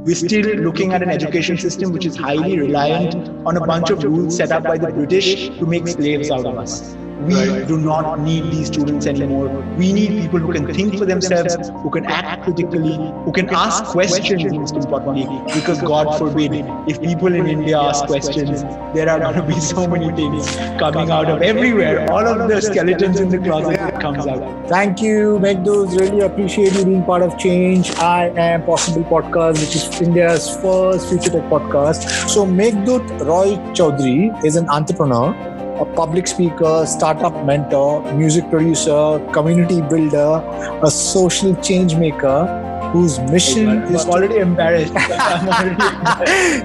We're still looking at an education system which is highly reliant on a bunch of rules set up by the British to make slaves out of us. We do not need these students anymore. We need people who can think for themselves, who can act critically, who can ask questions, most importantly, because God forbid, if people in India ask questions, there are going to be so many things coming out of everywhere. All of the skeletons in the closet that comes out. Thank you, Meghdut. Really appreciate you being part of Change. I am Possible Podcast, which is India's first future tech podcast. So Meghdut Roy Chowdhury is an entrepreneur, a public speaker, startup mentor, music producer, community builder, a social change maker, whose mission is I'm already embarrassed.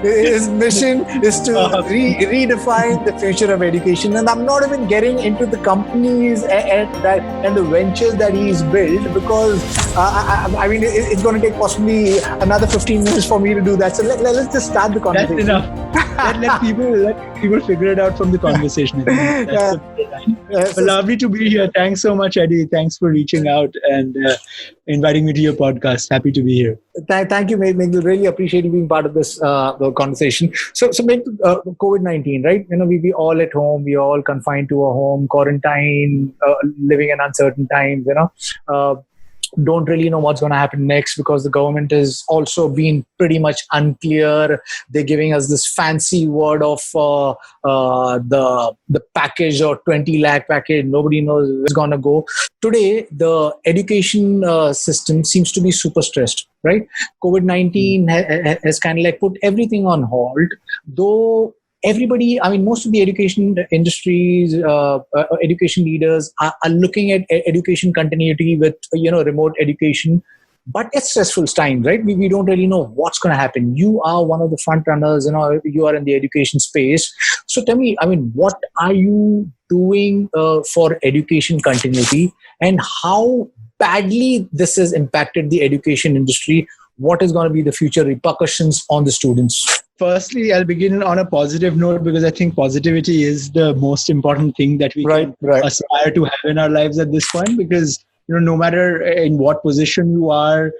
His mission is to redefine the future of education. And I'm not even getting into the companies and the ventures that he's built, because I mean, it's going to take possibly another 15 minutes for me to do that. So let's just start the conversation. That's enough. let people figure it out from the conversation. But lovely to be here. Thanks so much, Eddie. Thanks for reaching out and inviting me to your podcast. Happy to be here. Thank you, Meghdut. Really appreciate you being part of this conversation. So COVID-19, right? You know, we all at home. We all confined to a home, quarantine, living in uncertain times. You know. Don't really know what's going to happen next, because the government has also been pretty much unclear. They're giving us this fancy word of the package, or 20 lakh package. Nobody knows where it's going to go. Today, the education system seems to be super stressed, right? COVID-19 has kind of like put everything on hold, though. Everybody, I mean, most of the education industries, education leaders are looking at education continuity with, remote education. But it's stressful time, right? We don't really know what's going to happen. You are one of the front runners, you are in the education space. So tell me, I mean, what are you doing for education continuity, and how badly this has impacted the education industry? What is going to be the future repercussions on the students? Firstly, I'll begin on a positive note, because I think positivity is the most important thing that we can aspire to have in our lives at this point. Because no matter in what position you are,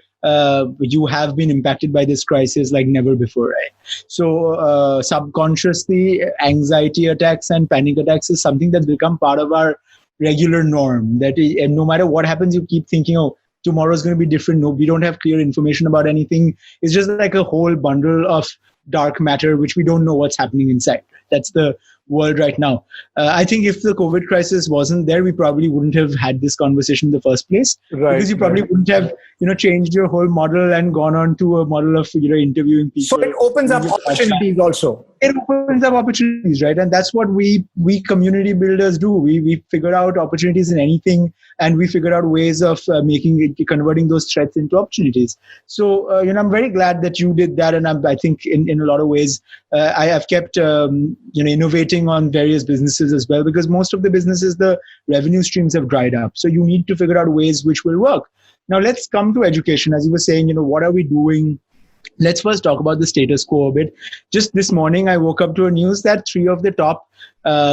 you have been impacted by this crisis like never before, right? So subconsciously, anxiety attacks and panic attacks is something that's become part of our regular norm. That no matter what happens, you keep thinking, oh, tomorrow is going to be different. No, we don't have clear information about anything. It's just like a whole bundle of dark matter, which we don't know what's happening inside. That's the world right now. I think if the COVID crisis wasn't there, we probably wouldn't have had this conversation in the first place, because you probably wouldn't have, changed your whole model and gone on to a model of, interviewing people. So it opens up opportunities also. It opens up opportunities, right? And that's what we community builders do. We figure out opportunities in anything, and we figure out ways of converting those threats into opportunities. So, I'm very glad that you did that. And I think in a lot of ways, I have kept, innovating on various businesses as well, because most of the businesses, the revenue streams have dried up. So you need to figure out ways which will work. Now let's come to education. As you were saying, what are we doing? Let's first talk about the status quo a bit. Just this morning, I woke up to a news that 3 of the top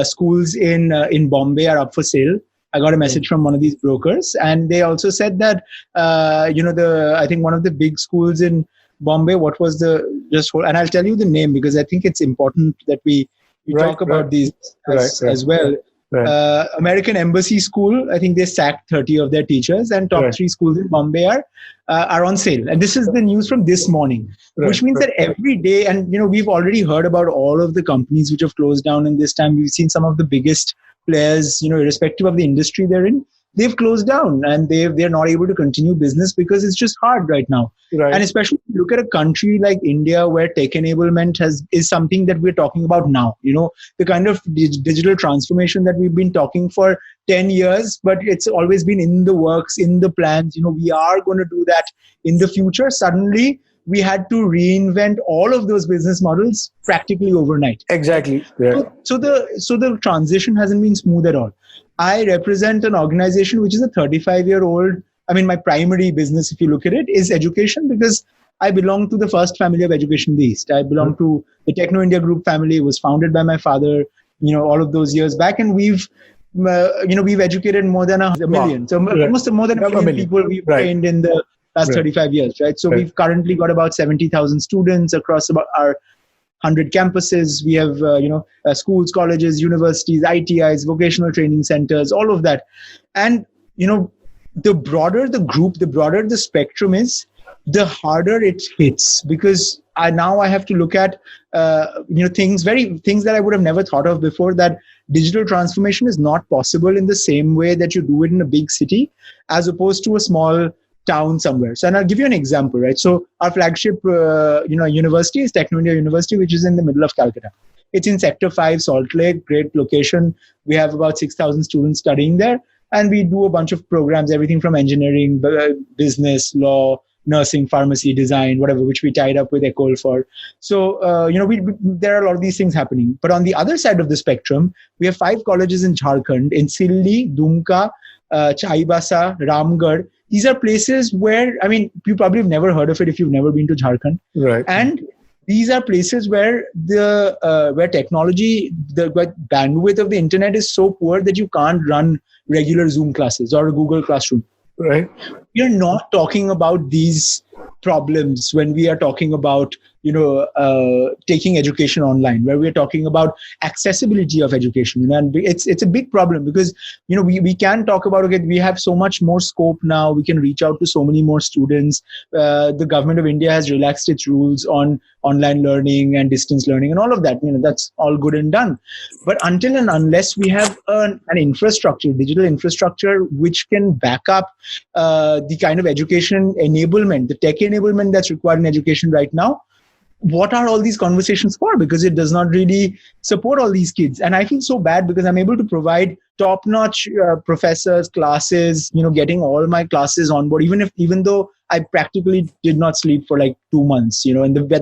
schools in Bombay are up for sale. I got a message from one of these brokers, and they also said that, I think one of the big schools in Bombay, and I'll tell you the name, because I think it's important that we talk about these as well. Right. American Embassy School, I think they sacked 30 of their teachers, and top 3 schools in Bombay are on sale. And this is the news from this morning, which means that every day, and we've already heard about all of the companies which have closed down in this time. We've seen some of the biggest players, irrespective of the industry they're in, they've closed down, and they're not able to continue business because it's just hard right now. Right. And especially if you look at a country like India, where tech enablement is something that we're talking about now. The kind of digital transformation that we've been talking for 10 years, but it's always been in the works, in the plans. We are going to do that in the future. Suddenly, we had to reinvent all of those business models practically overnight. Exactly. Yeah. So the transition hasn't been smooth at all. I represent an organization which is a 35-year-old. I mean, my primary business, if you look at it, is education, because I belong to the first family of education in the East. I belong to the Techno India Group family. It was founded by my father, all of those years back. And we've educated more than a million. So almost more than a million people we've trained in the last Right. 35 years, right? So we've currently got about 70,000 students across about our 100 campuses. We have, schools, colleges, universities, ITIs, vocational training centers, all of that. And, the broader the group, the broader the spectrum is, the harder it hits, because I have to look at, things that I would have never thought of before, that digital transformation is not possible in the same way that you do it in a big city as opposed to a small town somewhere. So, and I'll give you an example, right? So our flagship, university is Techno India University, which is in the middle of Calcutta. It's in Sector 5, Salt Lake, great location. We have about 6,000 students studying there. And we do a bunch of programs, everything from engineering, business, law, nursing, pharmacy, design, whatever, which we tied up with Ecole for. So, there are a lot of these things happening. But on the other side of the spectrum, we have 5 colleges in Jharkhand, in Silli, Dumka, Chaibasa, Ramgarh. These are places where, you probably have never heard of it if you've never been to Jharkhand. Right. And these are places where where technology, the bandwidth of the internet is so poor that you can't run regular Zoom classes or Google Classroom. Right. We are not talking about these problems when we are talking about taking education online, where we are talking about accessibility of education. And it's a big problem, because we can talk about, okay, we have so much more scope now, we can reach out to so many more students. The government of India has relaxed its rules on online learning and distance learning and all of that. That's all good and done, but until and unless we have an infrastructure, digital infrastructure, which can back up the kind of education enablement, the tech enablement that's required in education right now, what are all these conversations for? Because it does not really support all these kids. And I feel so bad, because I'm able to provide top-notch professors, classes, getting all my classes on board, even though I practically did not sleep for like 2 months, at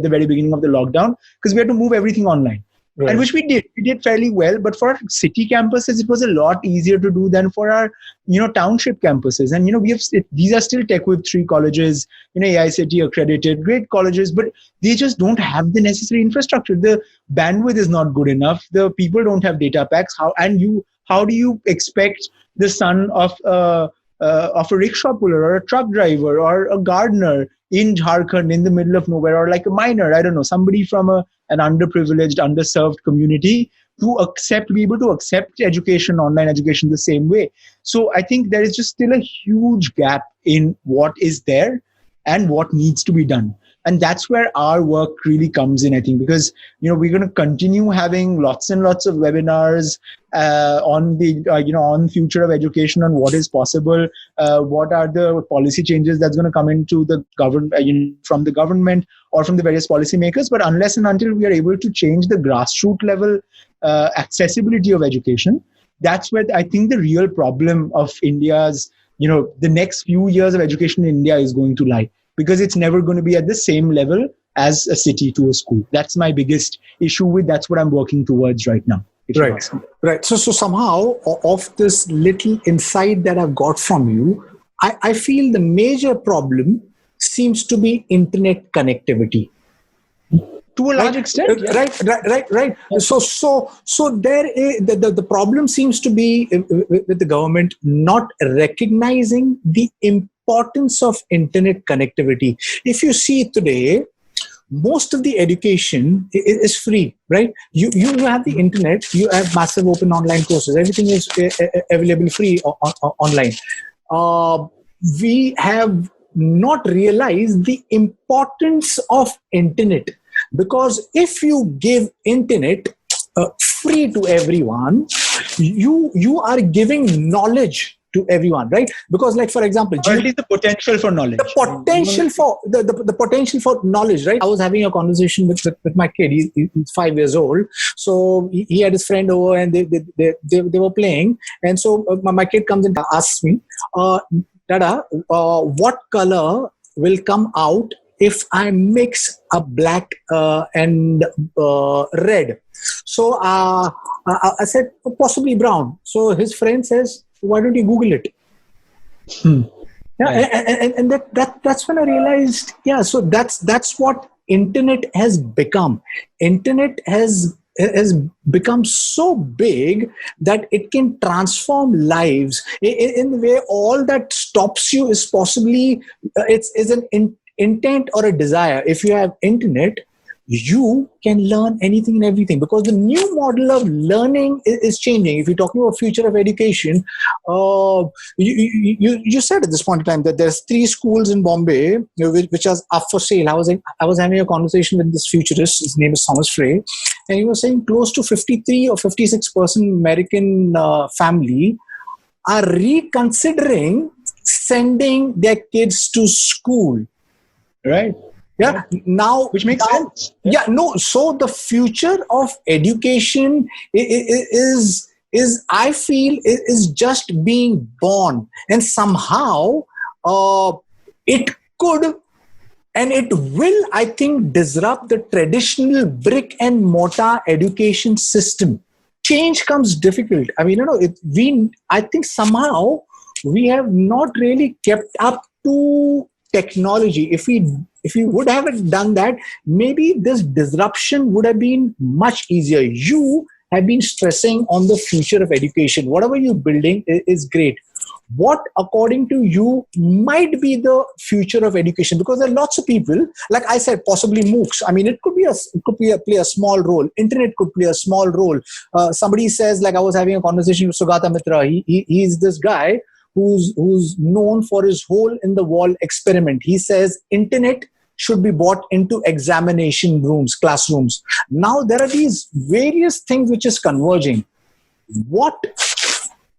the very beginning of the lockdown, because we had to move everything online. Right. And which we did. We did fairly well, but for our city campuses, it was a lot easier to do than for our, township campuses. And, these are still Tech Whip 3 colleges, AICTE accredited, great colleges, but they just don't have the necessary infrastructure. The bandwidth is not good enough. The people don't have data packs. How do you expect the son of a rickshaw puller or a truck driver or a gardener in Jharkhand, in the middle of nowhere, or like a miner, I don't know, somebody from an underprivileged, underserved community, to be able to accept education, online education, the same way? So I think there is just still a huge gap in what is there and what needs to be done. And that's where our work really comes in, I think, because, we're going to continue having lots and lots of webinars on the, on future of education, on what is possible, what are the policy changes that's going to come into the government, from the government or from the various policymakers. But unless and until we are able to change the grassroots level accessibility of education, that's where I think the real problem of India's, the next few years of education in India is going to lie. Because it's never going to be at the same level as a city to a school. That's my biggest issue that's what I'm working towards right now. Right. So somehow, of this little insight that I've got from you, I feel the major problem seems to be internet connectivity. To a large extent. Right. So there is, the problem seems to be with the government not recognizing the importance of internet connectivity. If you see today, most of the education is free, right? You have the internet, you have massive open online courses, everything is available free online. We have not realized the importance of internet, because if you give internet free to everyone, you are giving knowledge to everyone, right? Because, like, for example, or at least the potential for knowledge. The potential for knowledge, right? I was having a conversation with my kid. He's 5 years old. So he had his friend over, and they were playing. And so my kid comes and asks me, Dada, what color will come out if I mix a black and red? So I said, possibly brown. So his friend says, why don't you Google it? Yeah, and that's when I realized, so that's what internet has become. Internet has has become so big that it can transform lives in the way all that stops you is possibly is an intent or a desire. If you have internet, you can learn anything and everything, because the new model of learning is changing. If you're talking about future of education, you said at this point in time that there's 3 schools in Bombay which are up for sale. I was having a conversation with this futurist. His name is Thomas Frey, and he was saying close to 53 or 56% American family are reconsidering sending their kids to school. Right. Yeah. Now, which makes sense. Yeah. No. So the future of education is I feel is just being born, and somehow it could and it will, I think, disrupt the traditional brick and mortar education system. Change comes difficult. I mean, I think somehow we have not really kept up to technology. If we would have done that, maybe this disruption would have been much easier. You have been stressing on the future of education. Whatever you're building is great. What, according to you, might be the future of education? Because there are lots of people, like I said, possibly MOOCs. I mean, it could play a small role. Internet could play a small role. Somebody says, like I was having a conversation with Sugata Mitra. He's this guy who's known for his hole in the wall experiment. He says internet should be brought into examination rooms, classrooms. Now there are these various things which is converging. What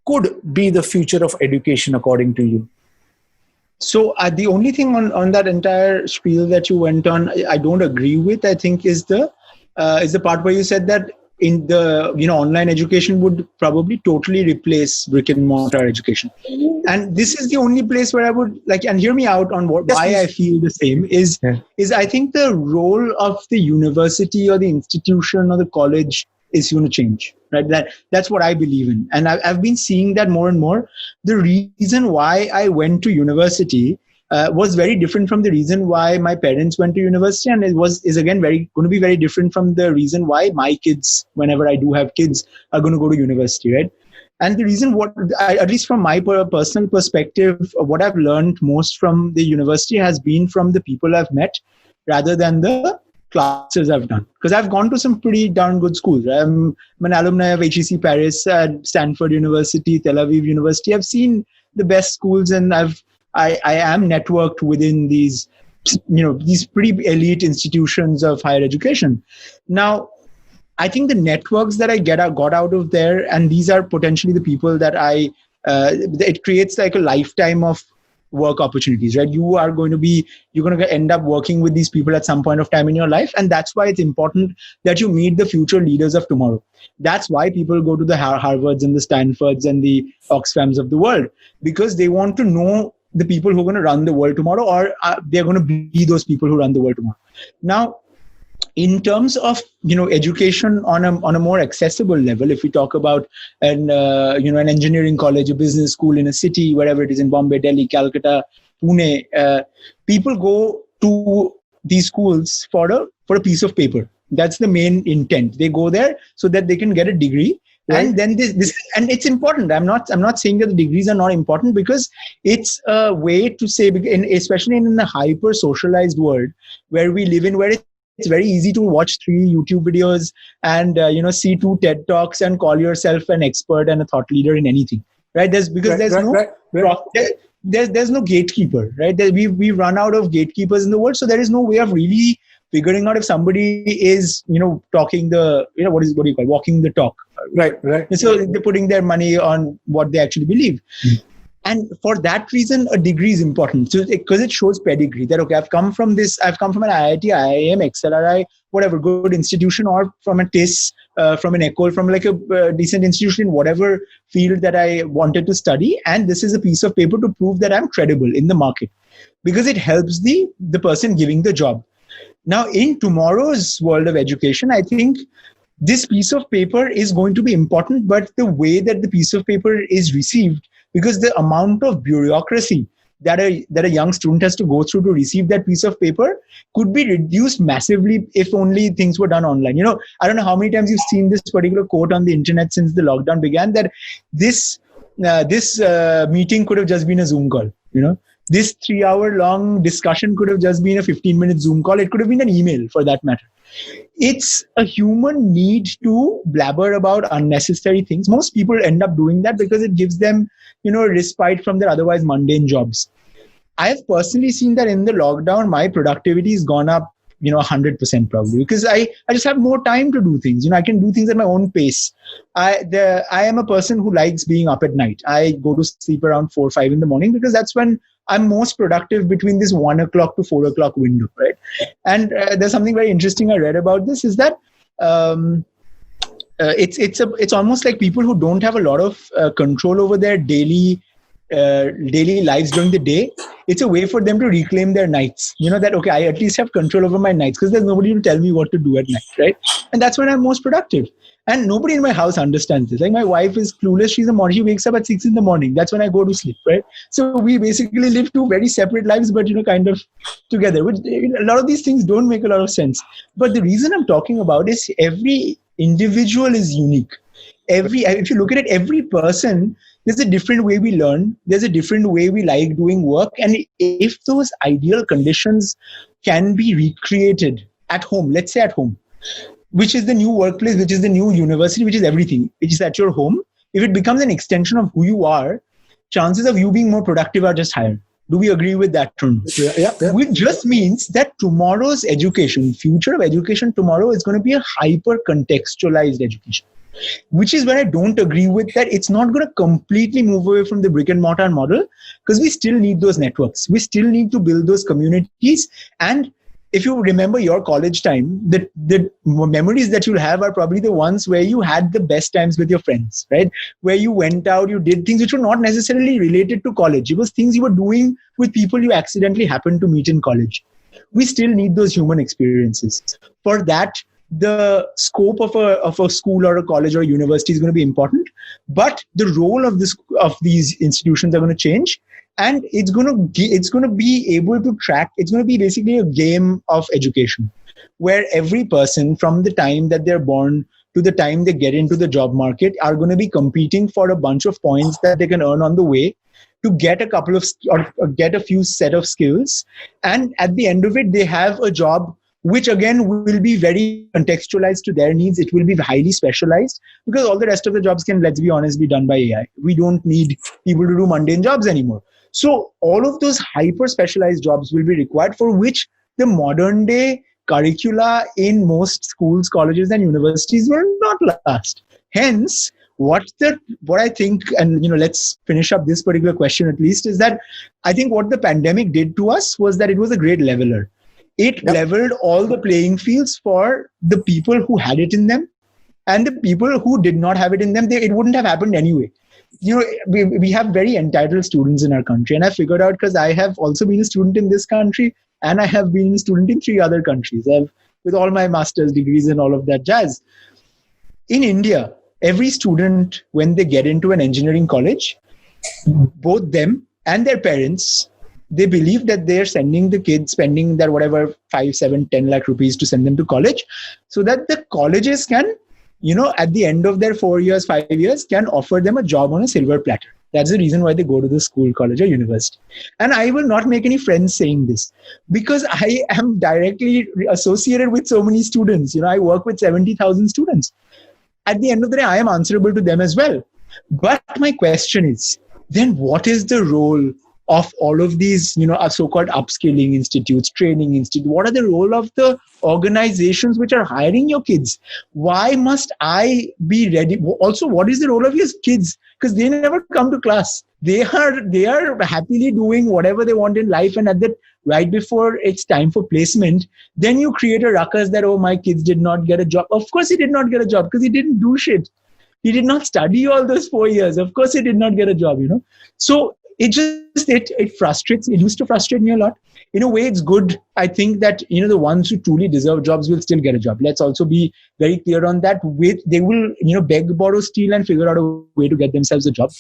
could be the future of education according to you? So the only thing on that entire spiel that you went on, I don't agree with, I think is the part where you said that in the online education would probably totally replace brick and mortar education. And this is the only place where I would like, and hear me out on why I feel the same is I think the role of the university or the institution or the college is going to change, right? That's what I believe in. And I've been seeing that more and more. The reason why I went to university was very different from the reason why my parents went to university, and is again going to be very different from the reason why my kids, whenever I do have kids, are going to go to university, right? And the reason at least from my personal perspective, what I've learned most from the university has been from the people I've met rather than the classes I've done. Because I've gone to some pretty darn good schools. I'm an alumni of HEC Paris, Stanford University, Tel Aviv University. I've seen the best schools, and I am networked within these pretty elite institutions of higher education. Now, I think the networks that I got out of there, and these are potentially the people that it creates like a lifetime of work opportunities, right? You're going to end up working with these people at some point of time in your life. And that's why it's important that you meet the future leaders of tomorrow. That's why people go to the Harvards and the Stanfords and the Oxfams of the world, because they want to know the people who are going to run the world tomorrow, or they're going to be those people who run the world tomorrow. Now, in terms of education on a more accessible level, if we talk about an engineering college, a business school in a city, wherever it is, in Bombay, Delhi, Calcutta, Pune, people go to these schools for a piece of paper. That's the main intent. They go there so that they can get a degree. Right. And then this, and it's important. I'm not saying that the degrees are not important, because it's a way to say, especially in the hyper socialized world where we live in, where it's very easy to watch 3 YouTube videos and see 2 TED Talks and call yourself an expert and a thought leader in anything, right? There's no gatekeeper, right? We run out of gatekeepers in the world, so there is no way of really figuring out if somebody is talking the what do you call walking the talk, right? So they're putting their money on what they actually believe. And for that reason, a degree is important. So, because it shows pedigree that, okay, I've come from an IIT, IIM, XLRI, whatever, good institution, or from a TIS, from an Ecole, from like a decent institution in whatever field that I wanted to study. And this is a piece of paper to prove that I'm credible in the market, because it helps the person giving the job. Now, in tomorrow's world of education, I think this piece of paper is going to be important, but the way that the piece of paper is received, because the amount of bureaucracy that a young student has to go through to receive that piece of paper could be reduced massively if only things were done online. I don't know how many times you've seen this particular quote on the internet since the lockdown began, that this meeting could have just been a Zoom call. This 3-hour long discussion could have just been a 15-minute Zoom call. It could have been an email, for that matter. It's a human need to blabber about unnecessary things. Most people end up doing that because it gives them, respite from their otherwise mundane jobs. I have personally seen that in the lockdown, my productivity has gone up, 100% probably, because I just have more time to do things. I can do things at my own pace. I am a person who likes being up at night. I go to sleep around 4 or 5 in the morning because that's when I'm most productive, between this 1 o'clock to 4 o'clock window, right? And there's something very interesting I read about this, is that it's almost like people who don't have a lot of control over their daily lives during the day. It's a way for them to reclaim their nights. That, okay, I at least have control over my nights because there's nobody to tell me what to do at night, right? And that's when I'm most productive. And nobody in my house understands this. Like, my wife is clueless. She's a morning. She wakes up at 6 in the morning. That's when I go to sleep, right? So we basically live 2 very separate lives, but, kind of together. Which, a lot of these things don't make a lot of sense. But the reason I'm talking about is every individual is unique. If you look at it, every person, there's a different way we learn. There's a different way we like doing work. And if those ideal conditions can be recreated at home, let's say at home, which is the new workplace, which is the new university, which is everything, which is at your home, if it becomes an extension of who you are, chances of you being more productive are just higher. Do we agree with that term? Yeah. Which just means that tomorrow's education, future of education tomorrow, is going to be a hyper-contextualized education. Which is where I don't agree with that. It's not going to completely move away from the brick and mortar model, because we still need those networks. We still need to build those communities. And if you remember your college time, the memories that you'll have are probably the ones where you had the best times with your friends, right? Where you went out, you did things which were not necessarily related to college. It was things you were doing with people you accidentally happened to meet in college. We still need those human experiences. For that, the scope of a school or a college or a university is going to be important, but the role of these institutions are going to change, and it's going to be able to track. It's going to be basically a game of education, where every person, from the time that they're born to the time they get into the job market, are going to be competing for a bunch of points that they can earn on the way to get or get a few set of skills, and at the end of it, they have a job which again will be very contextualized to their needs. It will be highly specialized, because all the rest of the jobs can, let's be honest, be done by AI. We don't need people to do mundane jobs anymore. So all of those hyper specialized jobs will be required, for which the modern day curricula in most schools, colleges and universities will not last. Hence, what I think, and let's finish up this particular question at least, is that I think what the pandemic did to us was that it was a great leveler. It leveled all the playing fields for the people who had it in them, and the people who did not have it in them. It wouldn't have happened anyway. We have very entitled students in our country, and I figured out, because I have also been a student in this country, and I have been a student in 3 other countries. With all my master's degrees and all of that jazz. In India, every student, when they get into an engineering college, both them and their parents, they believe that they're sending the kids, spending their whatever 5, 7, 10 lakh rupees to send them to college, so that the colleges can, at the end of their 4 years, 5 years, can offer them a job on a silver platter. That's the reason why they go to the school, college or university. And I will not make any friends saying this, because I am directly associated with so many students. I work with 70,000 students. At the end of the day, I am answerable to them as well. But my question is, then what is the role of all of these, so-called upskilling institutes, training institutes? What are the role of the organizations which are hiring your kids? Why must I be ready? Also, what is the role of your kids? Because they never come to class. They are happily doing whatever they want in life, and at that, right before it's time for placement, then you create a ruckus that, oh, my kids did not get a job. Of course he did not get a job, because he didn't do shit. He did not study all those 4 years. Of course he did not get a job, So it frustrates. It used to frustrate me a lot. In a way, it's good. I think that, the ones who truly deserve jobs will still get a job. Let's also be very clear on that. They will, beg, borrow, steal, and figure out a way to get themselves a job.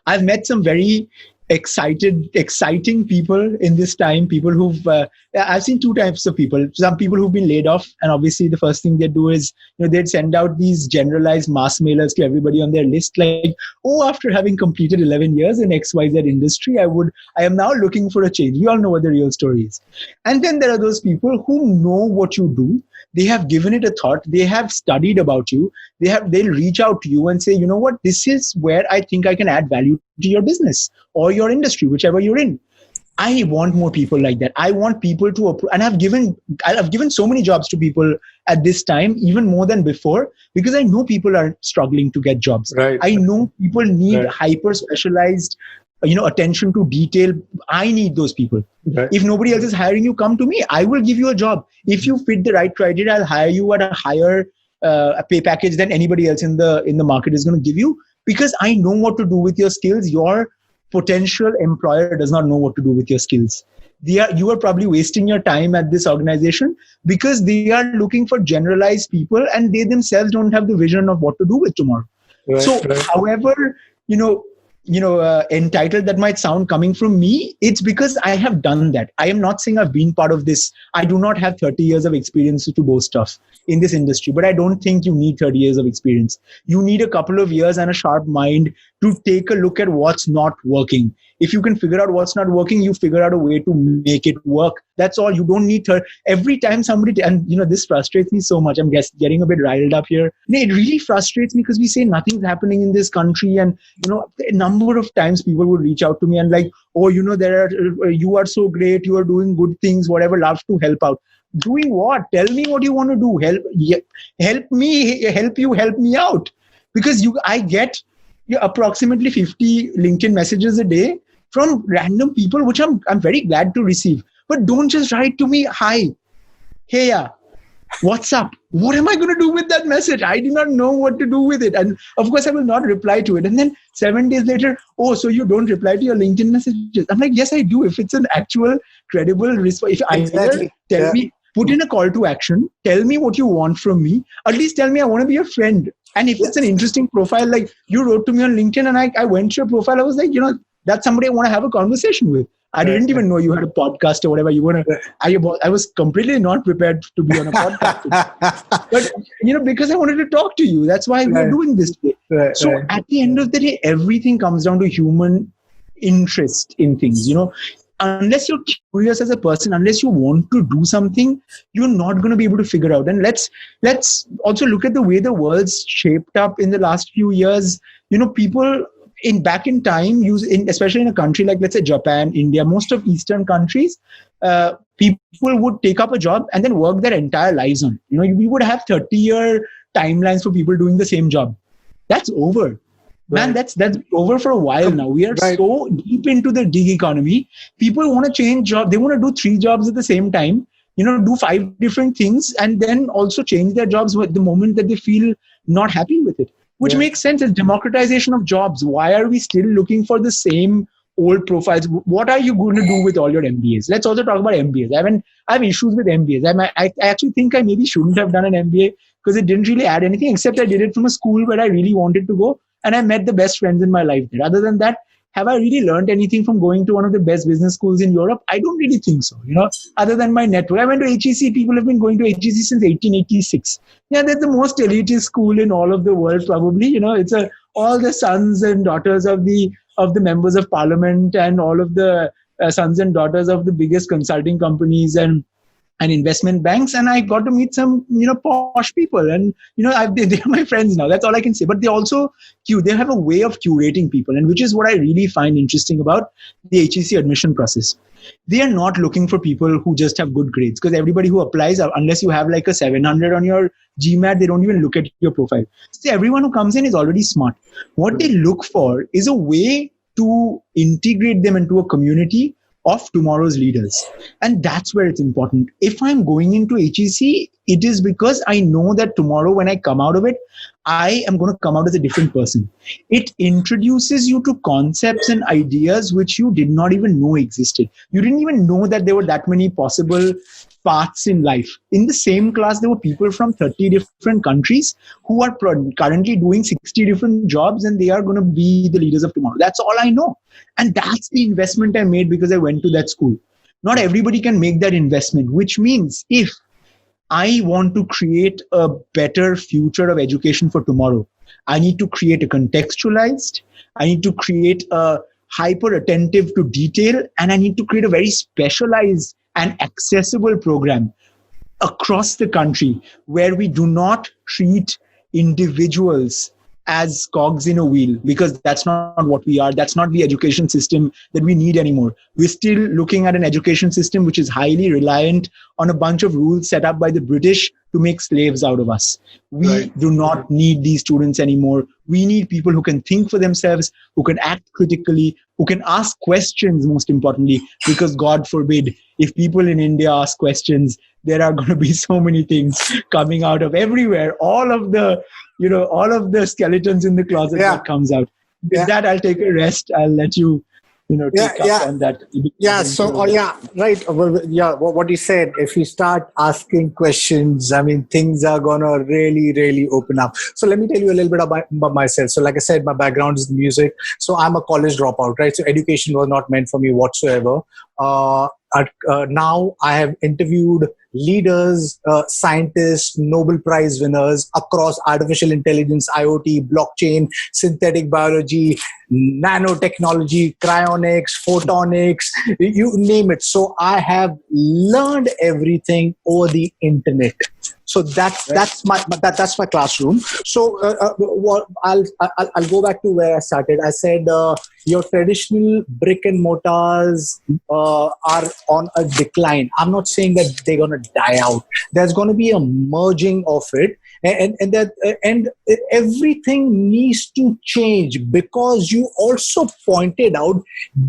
I've met some very exciting people in this time. People who've I've seen two types of people. Some people who've been laid off, and obviously the first thing they do is they'd send out these generalized mass mailers to everybody on their list, like, oh, after having completed 11 years in XYZ industry, I am now looking for a change. We all know what the real story is. And then there are those people who know what you do. They have given it a thought. They have studied about you. They'll reach out to you and say, you know what, this is where I think I can add value to your business or your industry, whichever you're in. I want more people like that. I want people to and I've given so many jobs to people at this time, even more than before, because I know people are struggling to get jobs. Right. I know people need hyper specialized attention to detail. I need those people. Right. If nobody else is hiring you, come to me. I will give you a job. If you fit the right criteria, I'll hire you at a higher pay package than anybody else in the market is going to give you, because I know what to do with your skills. Your potential employer does not know what to do with your skills. You are probably wasting your time at this organization because they are looking for generalized people, and they themselves don't have the vision of what to do with tomorrow. However, entitled that might sound coming from me, it's because I have done that. I am not saying I've been part of this. I do not have 30 years of experience to boast of in this industry, but I don't think you need 30 years of experience. You need a couple of years and a sharp mind to take a look at what's not working. If you can figure out what's not working, you figure out a way to make it work. That's all. You don't need every time somebody, and this frustrates me so much. I'm getting a bit riled up here. It really frustrates me because we say nothing's happening in this country, and a number of times people would reach out to me and like, oh, you are so great, you are doing good things, whatever, love to help out. Doing what? Tell me what you want to do. Help me out, because I get approximately 50 LinkedIn messages a day from random people, which I'm very glad to receive. But don't just write to me, hi, hey, what's up? What am I going to do with that message? I do not know what to do with it. And of course, I will not reply to it. And then 7 days later, oh, so you don't reply to your LinkedIn messages? I'm like, yes, I do. If it's an actual credible response, if tell me, put in a call to action, tell me what you want from me, at least tell me I want to be a friend. And if it's an interesting profile, like you wrote to me on LinkedIn and I went to your profile, I was like, that's somebody I want to have a conversation with. I didn't even know you had a podcast or whatever. I was completely not prepared to be on a podcast. But, because I wanted to talk to you. That's why we're doing this today. So at the end of the day, everything comes down to human interest in things, Unless you're curious as a person, unless you want to do something, you're not going to be able to figure out. And let's also look at the way the world's shaped up in the last few years. People back in time, especially in a country like, let's say, Japan, India, most of Eastern countries, people would take up a job and then work their entire lives on. We would have 30-year timelines for people doing the same job. That's over. Man, that's over for a while now. We are so deep into the gig economy. People want to change jobs. They want to do 3 jobs at the same time, do 5 different things, and then also change their jobs at the moment that they feel not happy with it, which makes sense. It's democratization of jobs. Why are we still looking for the same old profiles? What are you going to do with all your MBAs? Let's also talk about MBAs. I have issues with MBAs. I actually think I maybe shouldn't have done an MBA because it didn't really add anything, except I did it from a school where I really wanted to go. And I met the best friends in my life there. Other than that, have I really learned anything from going to one of the best business schools in Europe? I don't really think so, other than my network. I went to HEC. People have been going to HEC since 1886. Yeah, that's the most elitist school in all of the world, probably. It's all the sons and daughters of the members of parliament and all of the sons and daughters of the biggest consulting companies and investment banks, and I got to meet some posh people, and they're my friends now. That's all I can say. But they also they have a way of curating people, and which is what I really find interesting about the HEC admission process. They are not looking for people who just have good grades, because everybody who applies, unless you have like a 700 on your GMAT, they don't even look at your profile. So everyone who comes in is already smart. What they look for is a way to integrate them into a community of tomorrow's leaders. And that's where it's important. If I'm going into HEC, it is because I know that tomorrow when I come out of it, I am going to come out as a different person. It introduces you to concepts and ideas which you did not even know existed. You didn't even know that there were that many possible paths in life. In the same class, there were people from 30 different countries who are currently doing 60 different jobs, and they are going to be the leaders of tomorrow. That's all I know. And that's the investment I made because I went to that school. Not everybody can make that investment, which means if I want to create a better future of education for tomorrow, I need to create a contextualized, I need to create a hyper attentive to detail, and I need to create a very specialized and accessible program across the country where we do not treat individuals as cogs in a wheel, because that's not what we are. That's not the education system that we need anymore. We're still looking at an education system which is highly reliant on a bunch of rules set up by the British to make slaves out of us. We do not need these students anymore. We need people who can think for themselves, who can act critically, who can ask questions, most importantly, because God forbid, if people in India ask questions, there are going to be so many things coming out of everywhere. All of the skeletons in the closet that comes out. With that, I'll take a rest. I'll let you, take up on that. What you said, if you start asking questions, I mean, things are going to really, really open up. So let me tell you a little bit about myself. So like I said, my background is music. So I'm a college dropout, right? So education was not meant for me whatsoever. Now I have interviewed leaders, scientists, Nobel Prize winners across artificial intelligence, IoT, blockchain, synthetic biology, nanotechnology, cryonics, photonics, you name it. So I have learned everything over the internet. So that's my classroom. So I'll go back to where I started. I said your traditional brick and mortars are on a decline. I'm not saying that they're going to die out. There's going to be a merging of it, and everything needs to change, because you also pointed out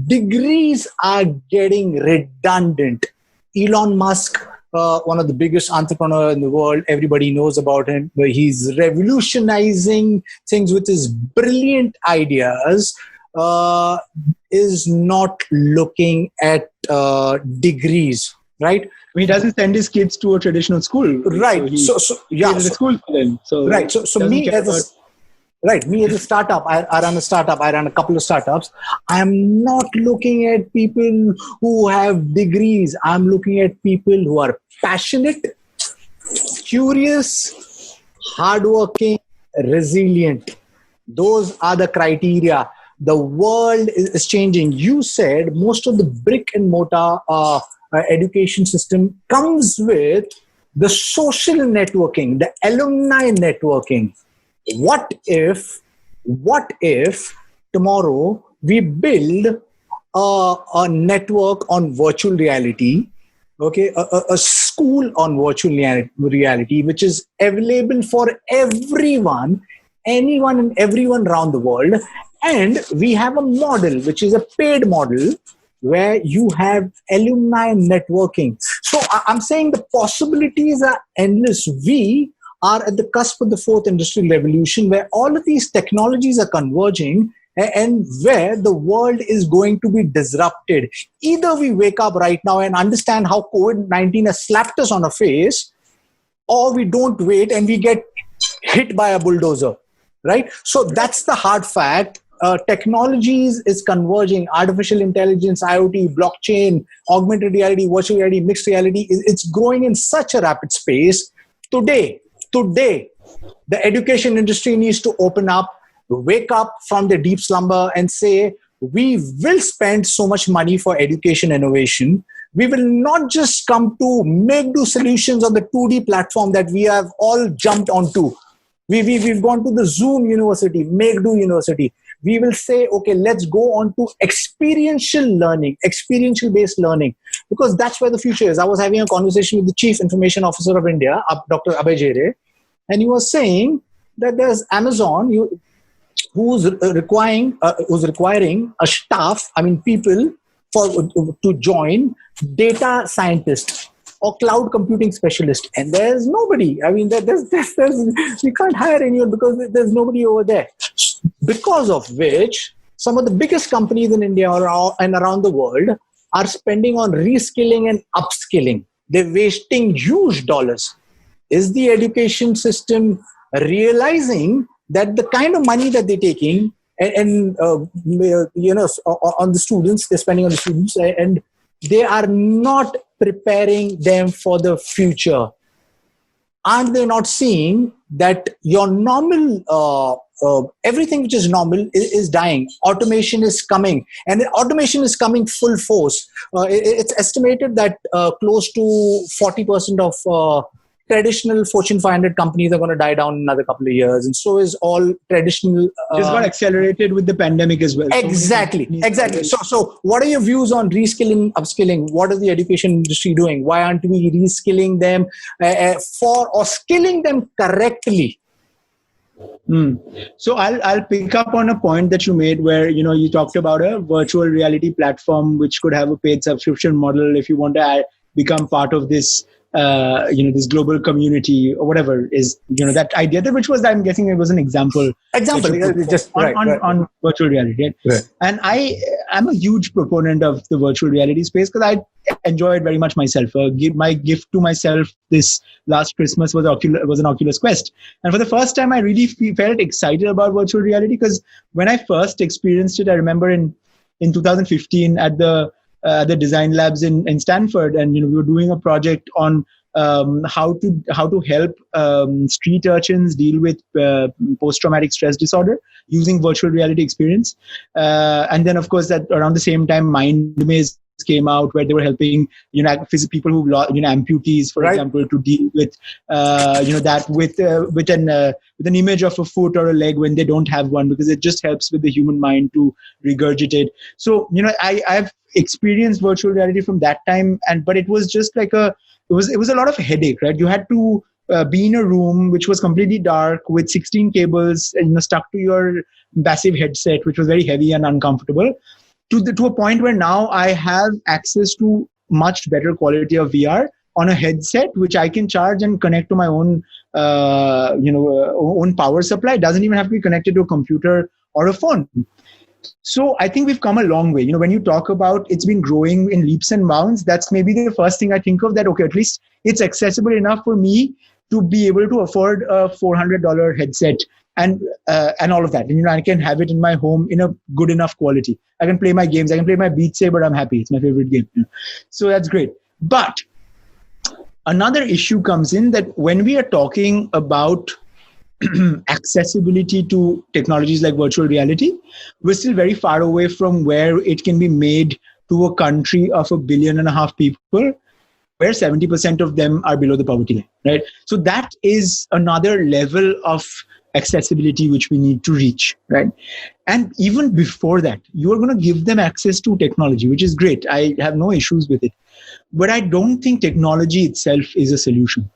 degrees are getting redundant. Elon Musk, one of the biggest entrepreneurs in the world, everybody knows about him. He's revolutionizing things with his brilliant ideas. Is not looking at degrees, right? He doesn't send his kids to a traditional school, right? So school for them. So right. So me as a startup, I run a startup. I run a couple of startups. I'm not looking at people who have degrees. I'm looking at people who are passionate, curious, hardworking, resilient. Those are the criteria. The world is changing. You said most of the brick and mortar education system comes with the social networking, the alumni networking. What if tomorrow we build a network on virtual reality, okay, a school on virtual reality, which is available for anyone and everyone around the world. And we have a model, which is a paid model, where you have alumni networking. So I'm saying the possibilities are endless. We are at the cusp of the fourth industrial revolution, where all of these technologies are converging and where the world is going to be disrupted. Either we wake up right now and understand how COVID-19 has slapped us on the face, or we don't wait and we get hit by a bulldozer, right? So that's the hard fact. Technologies is converging. Artificial intelligence, IoT, blockchain, augmented reality, virtual reality, mixed reality. It's growing in such a rapid space. Today, the education industry needs to open up, wake up from the deep slumber and say, we will spend so much money for education innovation. We will not just come to Meghdut solutions on the 2D platform that we have all jumped onto. We've gone to the Zoom University, Meghdut University. We will say, okay, let's go on to experiential learning, experiential-based learning, because that's where the future is. I was having a conversation with the Chief Information Officer of India, Dr. Abhay Jere, and he was saying that there's Amazon who's requiring a staff, people to join data scientists. or cloud computing specialist, and there's nobody. I mean, we can't hire anyone because there's nobody over there. Because of which, some of the biggest companies in India and around the world are spending on reskilling and upskilling. They're wasting huge dollars. Is the education system realizing that the kind of money that they're taking and on the students, they're spending on the students, and they are not preparing them for the future? Aren't they not seeing that your normal everything which is normal is dying? Automation is coming, and automation is coming full force. It's estimated that close to 40% of traditional Fortune 500 companies are going to die down in another couple of years, and so is all traditional. Just got accelerated with the pandemic as well. Exactly. So, what are your views on reskilling, upskilling? What is the education industry doing? Why aren't we reskilling them or skilling them correctly? So I'll pick up on a point that you made where you talked about a virtual reality platform which could have a paid subscription model if you want to become part of this this global community or whatever is that idea, which was, I'm guessing it was an example just on virtual reality, right? And I'm a huge proponent of the virtual reality space because I enjoy it very much myself. My gift to myself this last Christmas was an Oculus Quest, and for the first time I really felt excited about virtual reality, because when I first experienced it, I remember in 2015 at the design labs in Stanford, and we were doing a project on how to help street urchins deal with post-traumatic stress disorder using virtual reality experience. And then, of course, that around the same time, MindMaze came out, where they were helping people who amputees, for example, to deal with that with an image of a foot or a leg when they don't have one, because it just helps with the human mind to regurgitate. So I've experienced virtual reality from that time, but it was just like it was a lot of headache, right? You had to be in a room which was completely dark with 16 cables stuck to your massive headset, which was very heavy and uncomfortable, to a point where now I have access to much better quality of VR on a headset, which I can charge and connect to my own own power supply. It doesn't even have to be connected to a computer or a phone. So I think we've come a long way. When you talk about it's been growing in leaps and bounds, that's maybe the first thing I think of, that, okay, at least it's accessible enough for me to be able to afford a $400 headset and all of that. And, I can have it in my home in a good enough quality. I can play my games. I can play my Beat Saber. I'm happy. It's my favorite game. So that's great. But another issue comes in that when we are talking about accessibility to technologies like virtual reality, we're still very far away from where it can be made to a country of 1.5 billion people, where 70% of them are below the poverty line, right? So that is another level of accessibility which we need to reach, right? And even before that, you are going to give them access to technology, which is great. I have no issues with it. But I don't think technology itself is a solution.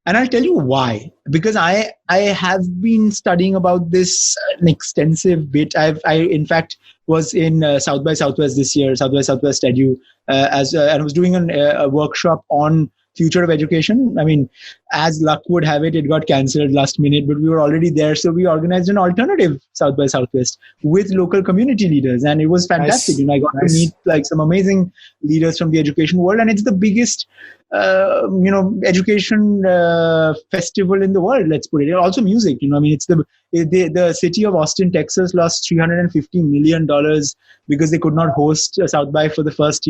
And I'll tell you why. Because I have been studying about this an extensive bit. I in fact was in South by Southwest this year, South by Southwest Edu, and I was doing a workshop on future of education. I mean, as luck would have it, it got cancelled last minute, but we were already there. So we organized an alternative South by Southwest with local community leaders. And it was fantastic. Nice. I got to meet some amazing leaders from the education world. And it's the biggest education festival in the world, let's put it. Also music, it's the city of Austin, Texas lost $350 million because they could not host South by for the first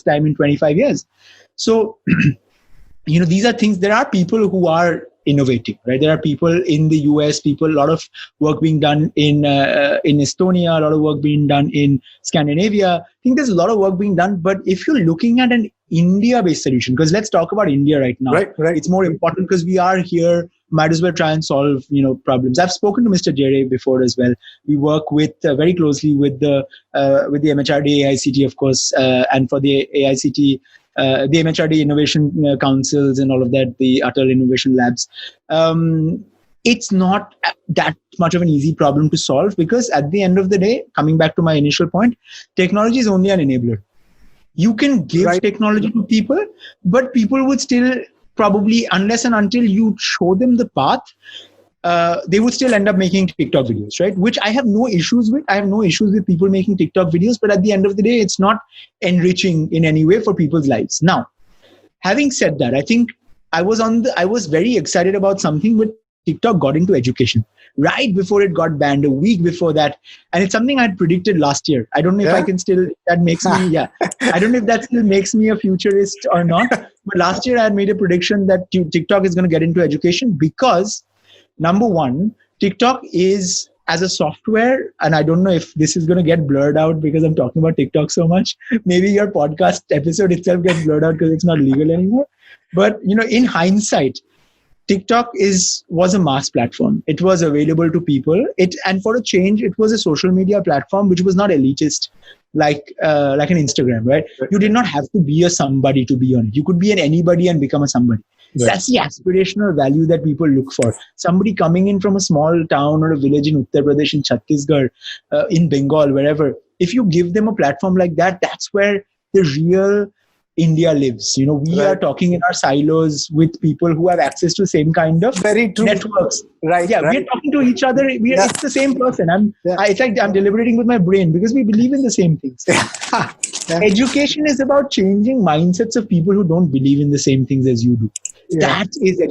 time in 25 years. So, these are things. There are people who are innovating, right? There are people in the US, a lot of work being done in Estonia, a lot of work being done in Scandinavia. I think there's a lot of work being done. But if you're looking at an India-based solution, because let's talk about India right now. Right. It's more important because we are here. Might as well try and solve, problems. I've spoken to Mr. Jere before as well. We work with very closely with the MHRD, AICT, of course, and for the AICT. The MHRD Innovation Councils and all of that, the Atal Innovation Labs. It's not that much of an easy problem to solve, because at the end of the day, coming back to my initial point, technology is only an enabler. You can give technology to people, but people would still probably, unless and until you show them the path, they would still end up making TikTok videos, right? Which I have no issues with. I have no issues with people making TikTok videos, but at the end of the day, it's not enriching in any way for people's lives. Now, having said that, I think I was very excited about something when TikTok got into education right before it got banned, a week before that. And it's something I had predicted last year. I don't know if I can still, that makes me, I don't know if that still makes me a futurist or not. But last year I had made a prediction that TikTok is going to get into education because, number one, TikTok is, as a software, and I don't know if this is going to get blurred out because I'm talking about TikTok so much. Maybe your podcast episode itself gets blurred out because it's not legal anymore. But, in hindsight, TikTok was a mass platform. It was available to people. And for a change, it was a social media platform which was not elitist like an Instagram, right? You did not have to be a somebody to be on it. You could be an anybody and become a somebody. Right. That's the aspirational value that people look for. Somebody coming in from a small town or a village in Uttar Pradesh, in Chhattisgarh, in Bengal, wherever. If you give them a platform like that, that's where the real India lives. We are talking in our silos with people who have access to the same kind of networks. Right. Yeah, we're talking to each other. It's the same person. It's like I'm deliberating with my brain because we believe in the same things. Education is about changing mindsets of people who don't believe in the same things as you do. That is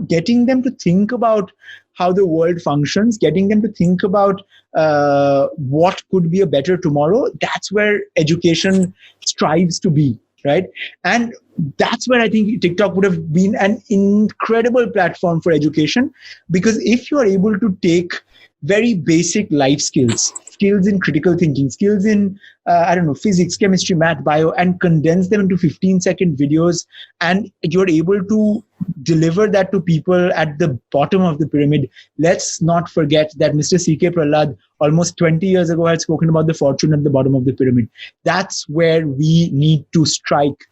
getting them to think about how the world functions, getting them to think about what could be a better tomorrow. That's where education strives to be. Right. And that's where I think TikTok would have been an incredible platform for education, because if you are able to take very basic life skills in critical thinking, skills in, physics, chemistry, math, bio, and condense them into 15-second videos, and you're able to deliver that to people at the bottom of the pyramid. Let's not forget that Mr. C.K. Prahlad almost 20 years ago had spoken about the fortune at the bottom of the pyramid. That's where we need to strike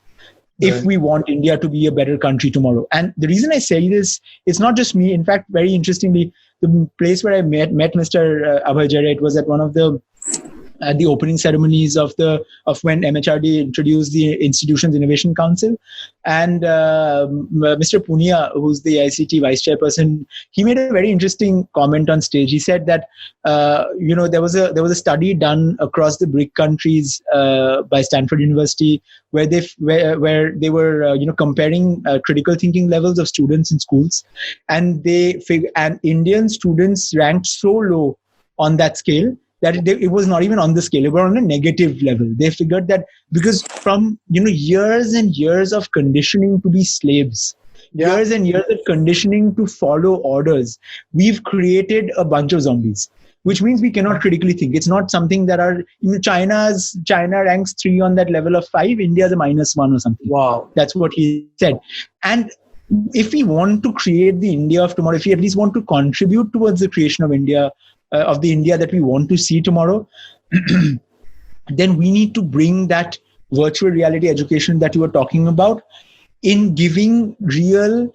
if we want India to be a better country tomorrow. And the reason I say this, it's not just me. In fact, very interestingly, the place where I met Mr. Abhay Jare, it was at one of the opening ceremonies of when MHRD introduced the Institutions Innovation Council. And Mr. Punia, who's the ICT vice chairperson, he made a very interesting comment on stage. He said that there was a study done across the BRIC countries by Stanford University where they were comparing critical thinking levels of students in schools, and and Indian students ranked so low on that scale that it was not even on the scale. It was on a negative level. They figured that because from years and years of conditioning to be slaves, years and years of conditioning to follow orders, we've created a bunch of zombies, which means we cannot critically think. It's not something that China ranks 3 on that level of 5. India's a -1 or something. Wow. That's what he said. And if we want to create the India of tomorrow, if we at least want to contribute towards the creation of India, of the India that we want to see tomorrow, then we need to bring that virtual reality education that you were talking about in giving real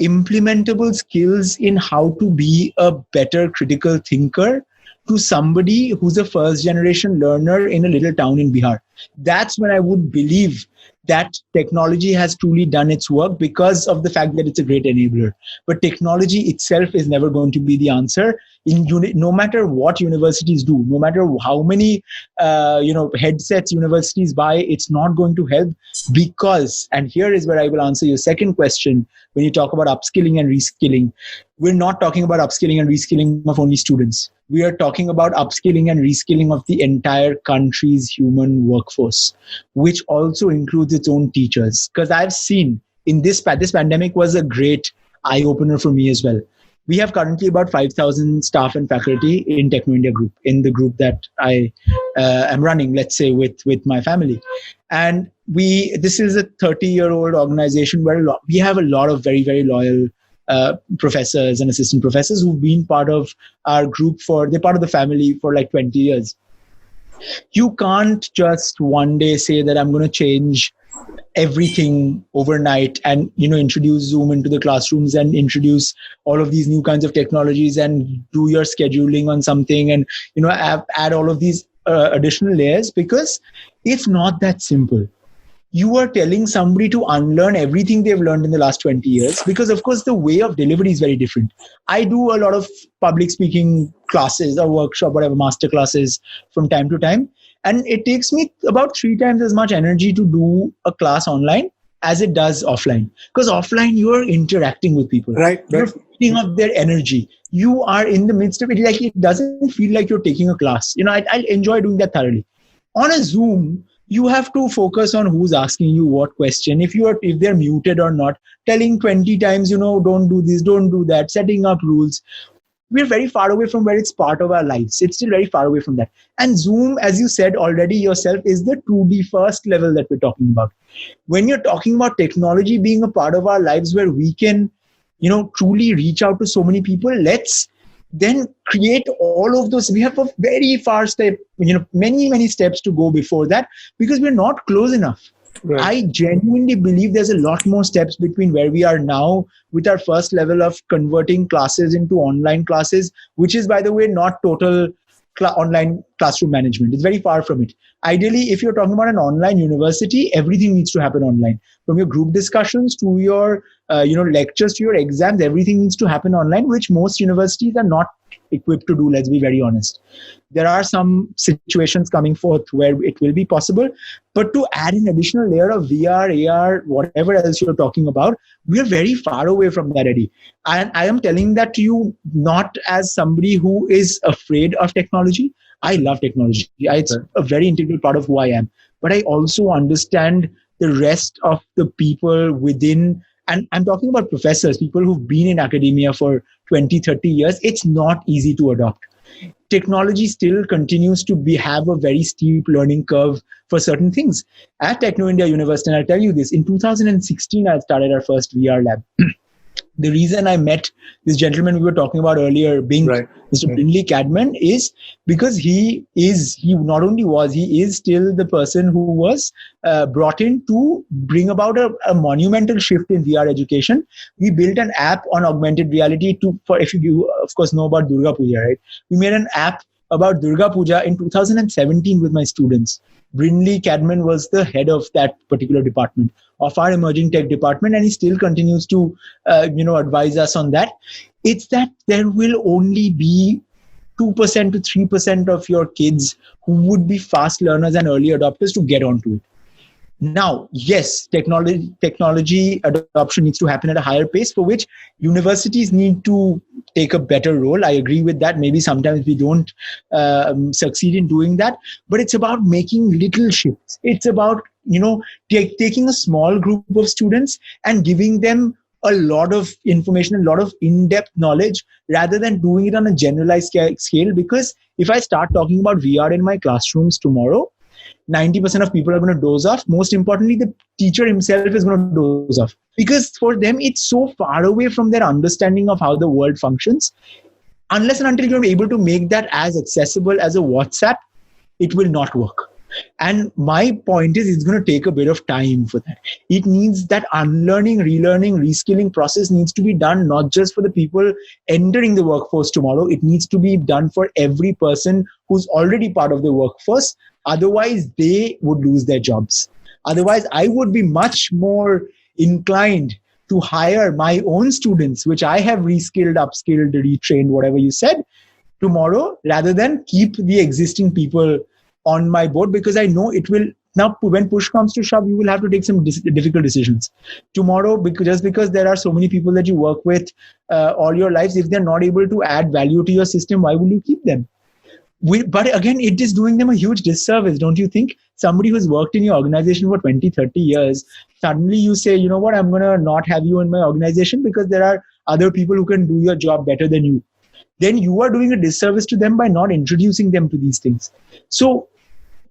implementable skills in how to be a better critical thinker to somebody who's a first generation learner in a little town in Bihar. That's when I would believe that technology has truly done its work, because of the fact that it's a great enabler. But technology itself is never going to be the answer. No matter what universities do, no matter how many headsets universities buy, it's not going to help, because, and here is where I will answer your second question, when you talk about upskilling and reskilling, we're not talking about upskilling and reskilling of only students. We are talking about upskilling and reskilling of the entire country's human workforce, which also includes its own teachers. Because I've seen in this pandemic was a great eye-opener for me as well. We have currently about 5,000 staff and faculty in Techno India Group, in the group that I am running, let's say, with my family. And this is a 30-year-old organization where we have a lot of very, very loyal professors and assistant professors who've been part of our group they're part of the family for like 20 years. You can't just one day say that I'm going to change everything overnight and introduce Zoom into the classrooms and introduce all of these new kinds of technologies and do your scheduling on something and add all of these additional layers, because It's not that simple. You are telling somebody to unlearn everything they've learned in the last 20 years, because of course the way of delivery is very different. I do a lot of public speaking classes or workshop, whatever, master classes from time to time, and it takes me about 3 times as much energy to do a class online as it does offline, because offline you're interacting with people, you're feeding off their energy, you are in the midst of it. Like, it doesn't feel like you're taking a class. I enjoy doing that thoroughly. On a Zoom, you have to focus on who's asking you what question, if they're muted or not, telling 20 times, don't do this, don't do that, setting up rules. We're very far away from where it's part of our lives. It's still very far away from that. And Zoom, as you said already yourself, is the 2D first level that we're talking about. When you're talking about technology being a part of our lives where we can, truly reach out to so many people, let's then create all of those. We have a very far step, many steps to go before that, because we're not close enough. Right. I genuinely believe there's a lot more steps between where we are now with our first level of converting classes into online classes, which is, by the way, not total online classroom management. It's very far from it. Ideally, if you're talking about an online university, everything needs to happen online. From your group discussions to your lectures to your exams, everything needs to happen online, which most universities are not equipped to do, let's be very honest. There are some situations coming forth where it will be possible, but to add an additional layer of VR, AR, whatever else you're talking about, we're very far away from that, Eddie. And I am telling that to you not as somebody who is afraid of technology. I love technology. It's a very integral part of who I am. But I also understand the rest of the people within, and I'm talking about professors, people who've been in academia for 20, 30 years. It's not easy to adopt. Technology still continues to have a very steep learning curve for certain things. At Techno India University, and I'll tell you this, in 2016, I started our first VR lab. The reason I met this gentleman we were talking about earlier, being Mr. Brindley Cadman, is because he is still the person who was brought in to bring about a monumental shift in VR education. We built an app on augmented reality if you of course know about Durga Puja, right? We made an app about Durga Puja in 2017 with my students. Brindley Cadman was the head of that particular department, of our emerging tech department, and he still continues to advise us on that. It's that there will only be 2% to 3% of your kids who would be fast learners and early adopters to get onto it. Now, yes, technology adoption needs to happen at a higher pace, for which universities need to take a better role. I agree with that. Maybe sometimes we don't succeed in doing that, but it's about making little shifts. It's about, taking a small group of students and giving them a lot of information, a lot of in-depth knowledge, rather than doing it on a generalized scale. Because if I start talking about VR in my classrooms tomorrow, 90% of people are going to doze off. Most importantly, the teacher himself is going to doze off, because for them, it's so far away from their understanding of how the world functions. Unless and until you're able to make that as accessible as a WhatsApp, it will not work. And my point is, it's going to take a bit of time for that. It needs that unlearning, relearning, reskilling process needs to be done, not just for the people entering the workforce tomorrow. It needs to be done for every person who's already part of the workforce. Otherwise, they would lose their jobs. Otherwise, I would be much more inclined to hire my own students, which I have reskilled, upskilled, retrained, whatever you said, tomorrow, rather than keep the existing people on my board, because I know it will. Now, when push comes to shove, you will have to take some difficult decisions tomorrow, because there are so many people that you work with all your lives, if they're not able to add value to your system, why will you keep them? But again, it is doing them a huge disservice, don't you think? Somebody who's worked in your organization for 20, 30 years, suddenly you say, you know what, I'm going to not have you in my organization because there are other people who can do your job better than you. Then you are doing a disservice to them by not introducing them to these things. So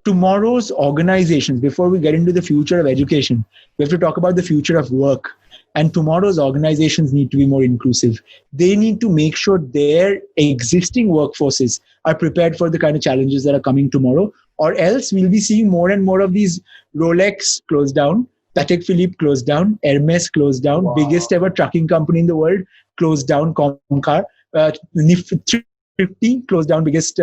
tomorrow's organizations, before we get into the future of education, we have to talk about the future of work. And tomorrow's organizations need to be more inclusive. They need to make sure their existing workforces are prepared for the kind of challenges that are coming tomorrow, or else we'll be seeing more and more of these Rolex closed down, Patek Philippe closed down, Hermes closed down, biggest ever trucking company in the world closed down, Comcar, Nifty closed down, biggest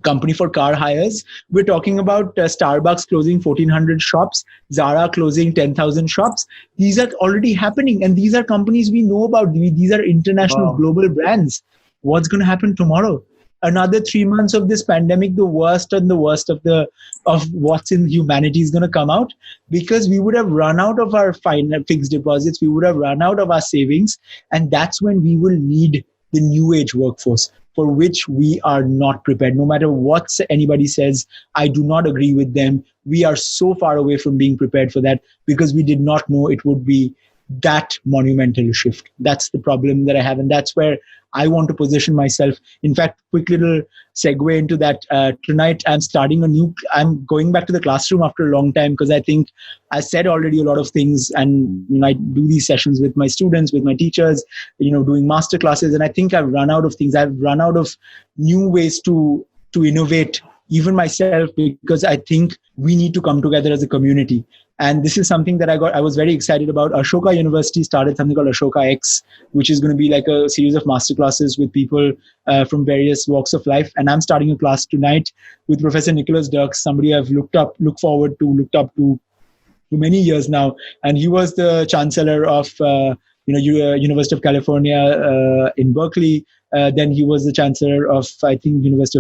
company for car hires. We're talking about Starbucks closing 1,400 shops, Zara closing 10,000 shops. These are already happening, and these are companies we know about. These are international global brands. What's going to happen tomorrow? Another 3 months of this pandemic, the worst and the worst of what's in humanity is going to come out, because we would have run out of our fixed deposits, we would have run out of our savings, and that's when we will need the new age workforce, for which we are not prepared. No matter what anybody says, I do not agree with them. We are so far away from being prepared for that, because we did not know it would be that monumental shift. That's the problem that I have, and that's where I want to position myself. In fact, quick little segue into that. Tonight, I'm going back to the classroom after a long time, because I think I said already a lot of things, and I do these sessions with my students, with my teachers, doing master classes, and I think I've run out of things. I've run out of new ways to innovate, even myself, because I think we need to come together as a community. And this is something that I was very excited about. Ashoka University started something called Ashoka X, which is going to be like a series of masterclasses with people from various walks of life. And I'm starting a class tonight with Professor Nicholas Dirks, somebody I've looked up to for many years now. And he was the chancellor of University of California in Berkeley. Then he was the chancellor of, I think, University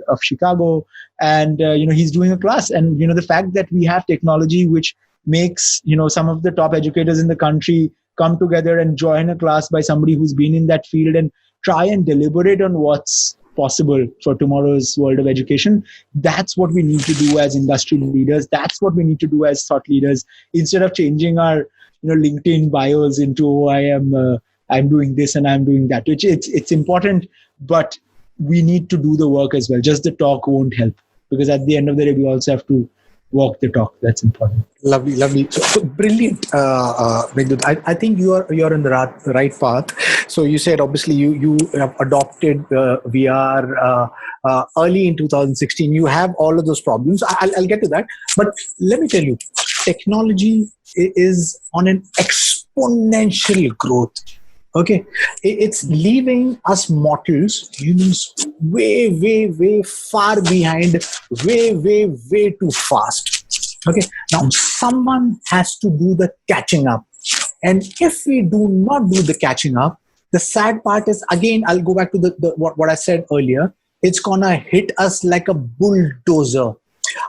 of Chicago. And, he's doing a class. And, the fact that we have technology which makes, some of the top educators in the country come together and join a class by somebody who's been in that field and try and deliberate on what's possible for tomorrow's world of education. That's what we need to do as industry leaders. That's what we need to do as thought leaders, instead of changing our LinkedIn bios into I'm doing this and I'm doing that, which it's important, but we need to do the work as well. Just the talk won't help, because at the end of the day, we also have to walk the talk. That's important. Lovely. So brilliant, Meghdut. I think you are in the right path. So you said obviously you have adopted VR early in 2016. You have all of those problems. I'll get to that. But let me tell you, technology is on an exponential growth. Okay, it's leaving us mortals, humans, way, way, way far behind, way too fast. Okay, now someone has to do the catching up. And if we do not do the catching up, the sad part is, again, I'll go back to what I said earlier. It's gonna hit us like a bulldozer.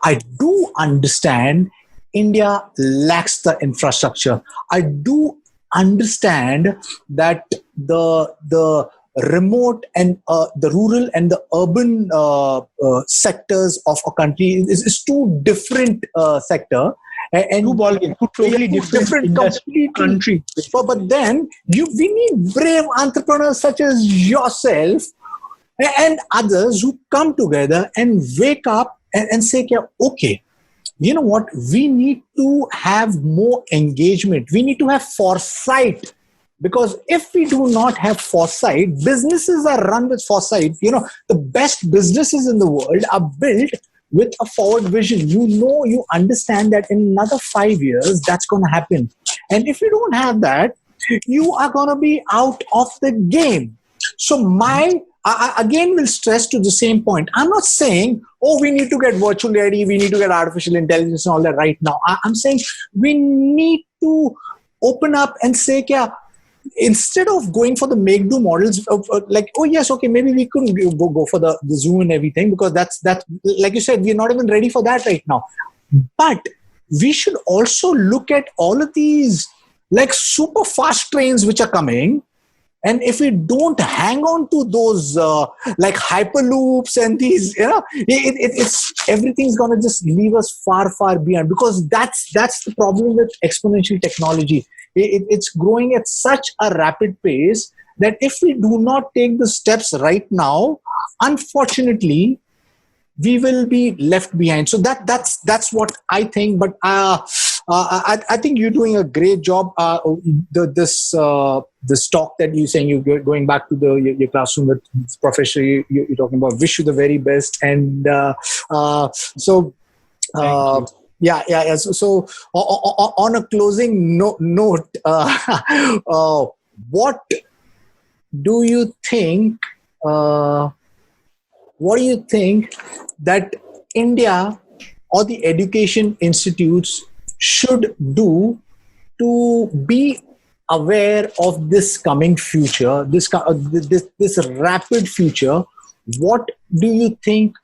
I do understand India lacks the infrastructure. I do understand that the remote and the rural and the urban sectors of a country is two different sector, and two ballgames, two totally different country. But then we need brave entrepreneurs such as yourself and others who come together and wake up and say, okay, you know what? We need to have more engagement. We need to have foresight. Because if we do not have foresight, businesses are run with foresight. The best businesses in the world are built with a forward vision. You understand that in another 5 years, that's going to happen. And if you don't have that, you are going to be out of the game. So I again will stress to the same point. I'm not saying, we need to get virtual reality, we need to get artificial intelligence and all that right now. I'm saying we need to open up and say, instead of going for the make-do models of maybe we couldn't go for the Zoom and everything, because that's like you said, we're not even ready for that right now. But we should also look at all of these like super fast trains which are coming. And if we don't hang on to those like hyperloops and these, it's everything's going to just leave us far, far behind, because that's the problem with exponential technology. It's growing at such a rapid pace that if we do not take the steps right now, unfortunately, we will be left behind. So that's what I think. But I think you're doing a great job. This talk that you're saying, you're going back to your classroom with professor, you're talking about, wish you the very best. And so yeah. So on a closing note, what do you think what do you think that India or the education institutes should do to be aware of this coming future, this rapid future? What do you think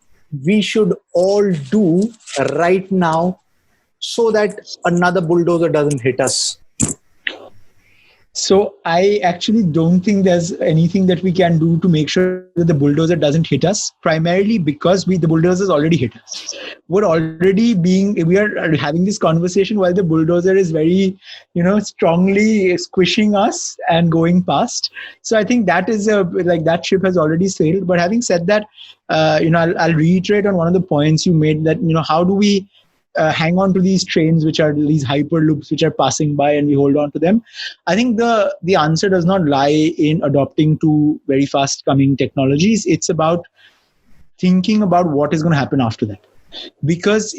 we should all do right now so that another bulldozer doesn't hit us? So I actually don't think there's anything that we can do to make sure that the bulldozer doesn't hit us, primarily because the bulldozer's already hit us. We are having this conversation while the bulldozer is very, strongly squishing us and going past. So I think that is that ship has already sailed. But having said that, I'll reiterate on one of the points you made, that, how do we hang on to these trains, which are these hyperloops which are passing by, and we hold on to them. I think the answer does not lie in adopting to very fast coming technologies. It's about thinking about what is going to happen after that, because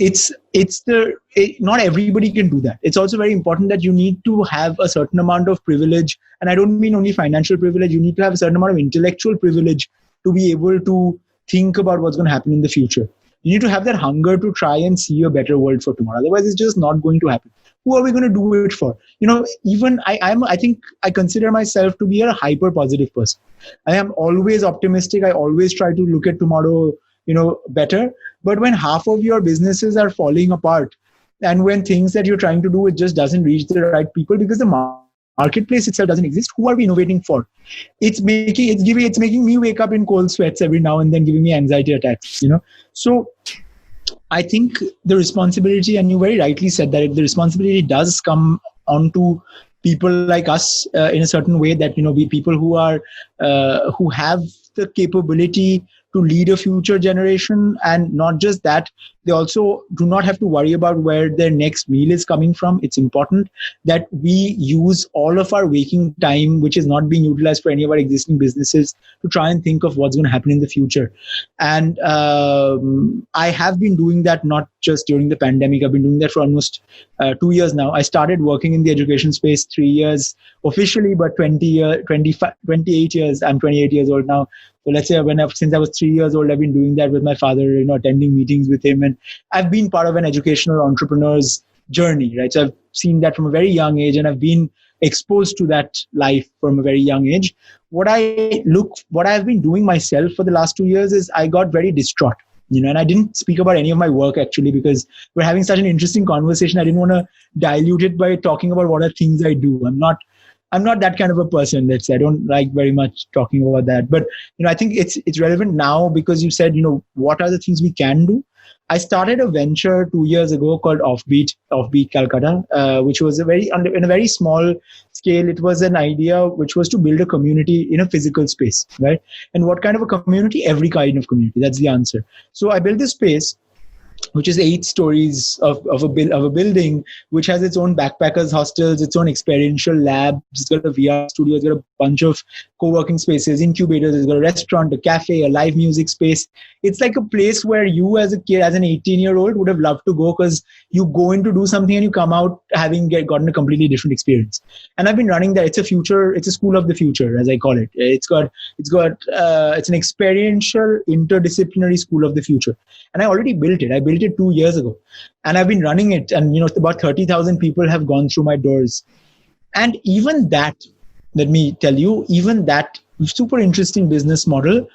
not everybody can do that. It's also very important that you need to have a certain amount of privilege, and I don't mean only financial privilege. You need to have a certain amount of intellectual privilege to be able to think about what's going to happen in the future. You need to have that hunger to try and see a better world for tomorrow. Otherwise, it's just not going to happen. Who are we going to do it for? Even I think I consider myself to be a hyper positive person. I am always optimistic. I always try to look at tomorrow, better. But when half of your businesses are falling apart, and when things that you're trying to do, it just doesn't reach the right people because the marketplace itself doesn't exist, who are we innovating for? It's making me wake up in cold sweats every now and then, giving me anxiety attacks. So I think the responsibility, and you very rightly said that the responsibility does come onto people like us in a certain way, that we people who have the capability to lead a future generation. And not just that, they also do not have to worry about where their next meal is coming from. It's important that we use all of our waking time, which is not being utilized for any of our existing businesses, to try and think of what's going to happen in the future. And I have been doing that not just during the pandemic. I've been doing that for almost 2 years now. I started working in the education space 3 years officially, but 28 years. I'm 28 years old now. So let's say since I was 3 years old, I've been doing that with my father, attending meetings with him. And I've been part of an educational entrepreneur's journey, right? So I've seen that from a very young age, and I've been exposed to that life from a very young age. What I've been doing myself for the last 2 years is I got very distraught, and I didn't speak about any of my work actually, because we're having such an interesting conversation. I didn't want to dilute it by talking about what are things I do. I'm not that kind of a person. Let's say I don't like very much talking about that. But I think it's relevant now, because you said what are the things we can do. I started a venture 2 years ago called Offbeat Kolkata, which was in a very small scale. It was an idea which was to build a community in a physical space, right? And what kind of a community? Every kind of community. That's the answer. So I built this space, which is 8 stories of a building, which has its own backpackers hostels, its own experiential labs. It's got a VR studio. It's got a bunch of co-working spaces, incubators. It's got a restaurant, a cafe, a live music space. It's like a place where you as a kid, as an 18-year-old, would have loved to go, because you go in to do something and you come out having gotten a completely different experience. And I've been running that. It's a school of the future, as I call it. It's an experiential interdisciplinary school of the future. And I already built it. I built it 2 years ago, and I've been running it. And about 30,000 people have gone through my doors. And even that, let me tell you, even that super interesting business model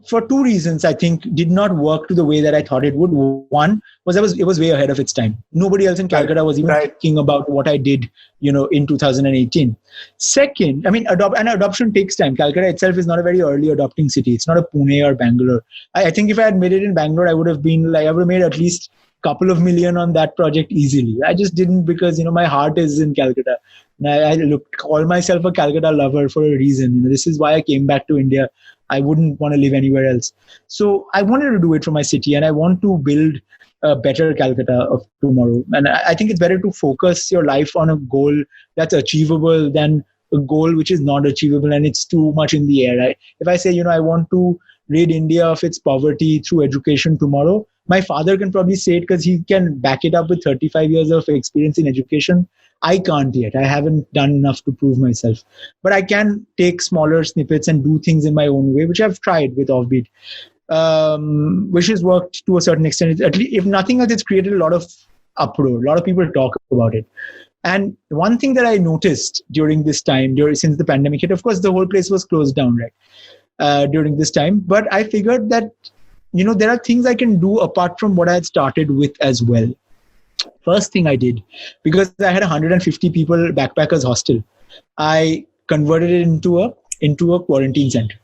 for 2 reasons, I think, did not work to the way that I thought it would. One was it was way ahead of its time. Nobody else in Calcutta was even thinking about what I did, in 2018. Second, adoption takes time. Calcutta itself is not a very early adopting city. It's not a Pune or Bangalore. I think if I had made it in Bangalore, I would have made at least couple of million on that project easily. I just didn't, because my heart is in Calcutta. And I call myself a Calcutta lover for a reason. This is why I came back to India. I wouldn't want to live anywhere else. So I wanted to do it for my city, and I want to build a better Calcutta of tomorrow. And I think it's better to focus your life on a goal that's achievable than a goal which is not achievable and it's too much in the air. If I say, I want to rid India of its poverty through education tomorrow, my father can probably say it because he can back it up with 35 years of experience in education. I can't yet. I haven't done enough to prove myself. But I can take smaller snippets and do things in my own way, which I've tried with Offbeat. which has worked to a certain extent. At least, if nothing else, it's created a lot of uproar. A lot of people talk about it. And one thing that I noticed during this time, since the pandemic hit, of course, the whole place was closed down, right, during this time. But I figured that, there are things I can do apart from what I had started with as well. First thing I did, because I had 150 people backpackers hostel, I converted it into a quarantine center.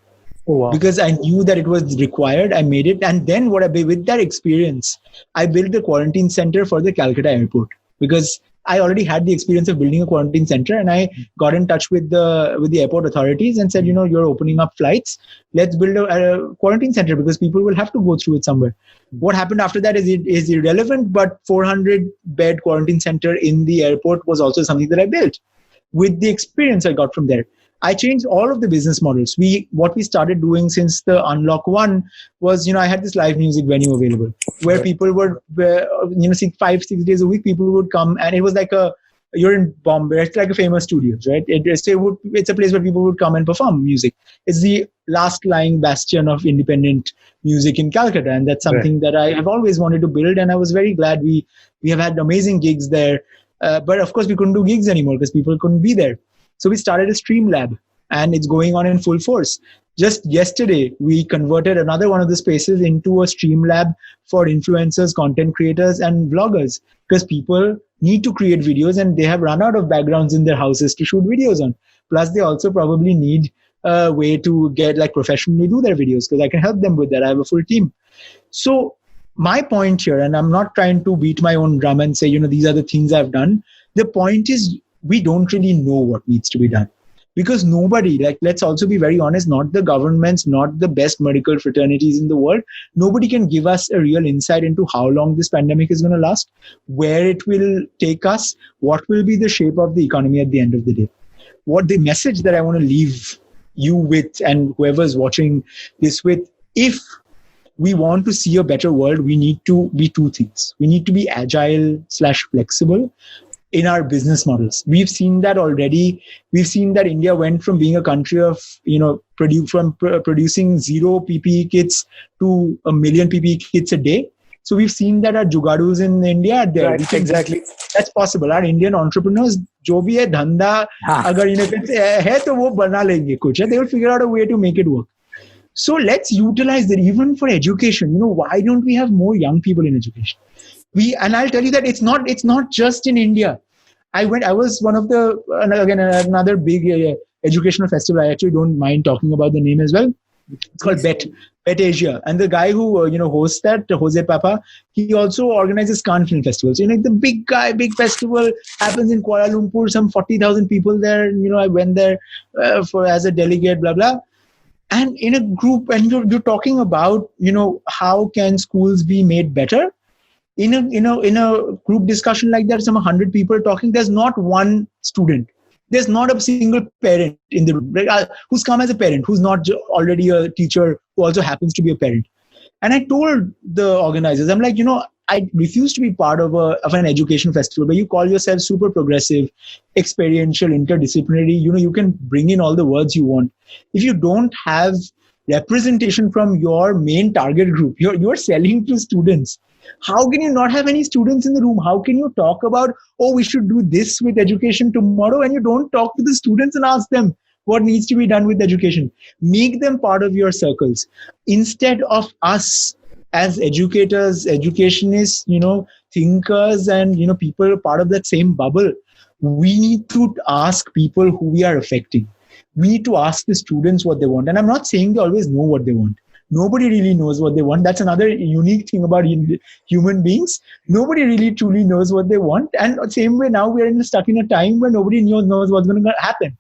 Oh, wow. Because I knew that it was required. I made it. And then with that experience, I built a quarantine center for the Calcutta airport, because I already had the experience of building a quarantine center, and I got in touch with the airport authorities and said, you're opening up flights. Let's build a quarantine center, because people will have to go through it somewhere. What happened after that is irrelevant, but 400 bed quarantine center in the airport was also something that I built with the experience I got from there. I changed all of the business models. What we started doing since the Unlock 1 was, I had this live music venue available where people would, 5-6 days a week, people would come, and it was like you're in Bombay, it's like a famous studios, right? It's a place where people would come and perform music. It's the last lying bastion of independent music in Calcutta, and that's something that I have always wanted to build, and I was very glad we have had amazing gigs there. But of course, we couldn't do gigs anymore because people couldn't be there. So we started a stream lab, and it's going on in full force. Just yesterday, we converted another one of the spaces into a stream lab for influencers, content creators, and vloggers, because people need to create videos and they have run out of backgrounds in their houses to shoot videos on. Plus, they also probably need a way to professionally do their videos, because I can help them with that. I have a full team. So my point here, and I'm not trying to beat my own drum and say, these are the things I've done. The point is, we don't really know what needs to be done, because nobody, let's also be very honest, not the governments, not the best medical fraternities in the world, nobody can give us a real insight into how long this pandemic is going to last, where it will take us, what will be the shape of the economy at the end of the day. What the message that I want to leave you with, and whoever's watching this with, if we want to see a better world, we need to be two things. We need to be agile/flexible in our business models. We've seen that already. We've seen that India went from being a country of, producing 0 PPE kits to 1 million PPE kits a day. So we've seen that our jugadus in India are there. Right, exactly. That's possible. Our Indian entrepreneurs, जो भी है धंधा, अगर इन्हें है तो वो बना लेंगे कुछ. They will figure out a way to make it work. So let's utilize that even for education. Why don't we have more young people in education? And I'll tell you that it's not just in India. I was one of the, again, another big educational festival. I actually don't mind talking about the name as well. It's called Bet Asia. And the guy who, hosts that, Jose Papa, he also organizes Cannes Film Festivals. The big festival happens in Kuala Lumpur, some 40,000 people there. I went there as a delegate, blah, blah. And in a group, and you're talking about, how can schools be made better? In a group discussion like that, some 100 people talking, there's not one student. There's not a single parent in the room who's come as a parent, who's not already a teacher, who also happens to be a parent. And I told the organizers, I'm like, I refuse to be part of an education festival where you call yourself super progressive, experiential, interdisciplinary. You can bring in all the words you want. If you don't have representation from your main target group, you're selling to students. How can you not have any students in the room? How can you talk about, we should do this with education tomorrow, and you don't talk to the students and ask them what needs to be done with education? Make them part of your circles. Instead of us as educators, educationists, thinkers, and, people part of that same bubble, we need to ask people who we are affecting. We need to ask the students what they want. And I'm not saying they always know what they want. Nobody really knows what they want. That's another unique thing about human beings. Nobody really truly knows what they want. And same way now we're stuck in a time where nobody knows what's going to happen.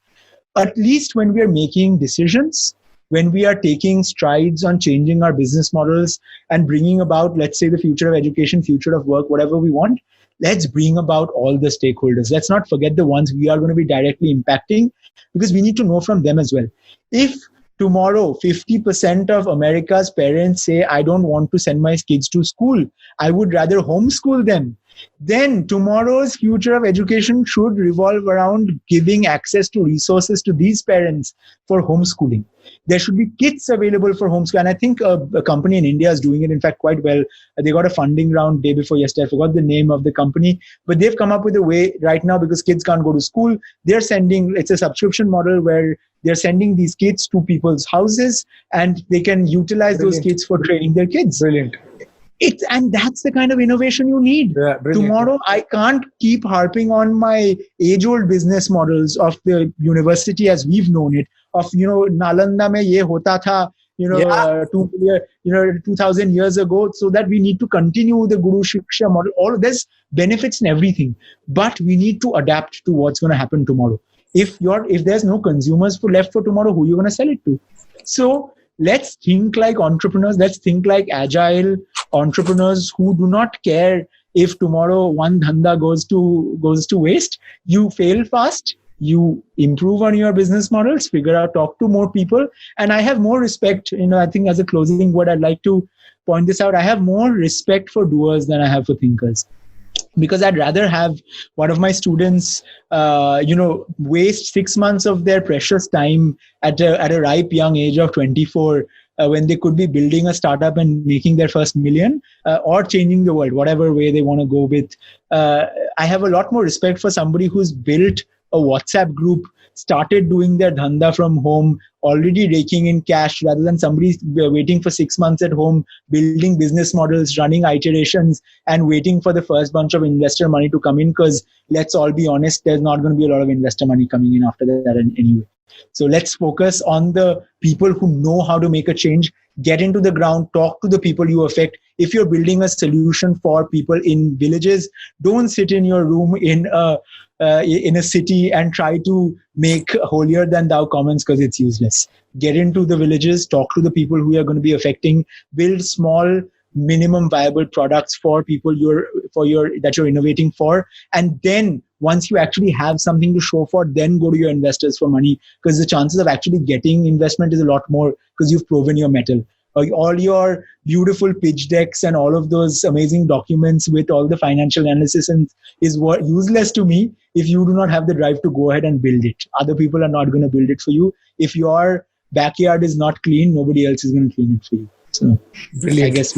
At least when we are making decisions, when we are taking strides on changing our business models and bringing about, let's say, the future of education, future of work, whatever we want, let's bring about all the stakeholders. Let's not forget the ones we are going to be directly impacting, because we need to know from them as well. If tomorrow 50% of America's parents say, I don't want to send my kids to school, I would rather homeschool them, then tomorrow's future of education should revolve around giving access to resources to these parents for homeschooling. There should be kits available for homeschooling. And I think a company in India is doing it, in fact, quite well. They got a funding round day before yesterday. I forgot the name of the company, but they've come up with a way right now, because kids can't go to school. They're sending, it's a subscription model where they're sending these kids to people's houses, and they can utilize those kids for training their kids. Brilliant. And that's the kind of innovation you need. Tomorrow, I can't keep harping on my age-old business models of the university as we've known it. Of Nalanda mein ye hota tha, 2000 years ago. So that we need to continue the Guru Shiksha model. There's benefits in everything, but we need to adapt to what's going to happen tomorrow. If there's no consumers left for tomorrow, who are you going to sell it to? So let's think like entrepreneurs. Let's think like agile entrepreneurs who do not care if tomorrow one dhanda goes to waste. You fail fast. You improve on your business models, talk to more people. And I have more respect, I think as a closing word, I'd like to point this out. I have more respect for doers than I have for thinkers. Because I'd rather have one of my students, waste 6 months of their precious time at a ripe young age of 24, when they could be building a startup and making their first million, or changing the world, whatever way they want to go with. I have a lot more respect for somebody who's built a WhatsApp group, started doing their dhanda from home, already raking in cash, rather than somebody waiting for 6 months at home, building business models, running iterations, and waiting for the first bunch of investor money to come in. Because let's all be honest, there's not going to be a lot of investor money coming in after that anyway. So let's focus on the people who know how to make a change, get into the ground, talk to the people you affect. If you're building a solution for people in villages, don't sit in your room in a city and try to make holier than thou comments, because it's useless. Get into the villages, talk to the people who you're going to be affecting, build small minimum viable products for people that you're innovating for, and then once you actually have something to show for, then go to your investors for money, because the chances of actually getting investment is a lot more, because you've proven your mettle. All your beautiful pitch decks and all of those amazing documents with all the financial analysis is useless to me if you do not have the drive to go ahead and build it. Other people are not going to build it for you. If your backyard is not clean, nobody else is going to clean it for you. So brilliant. I guess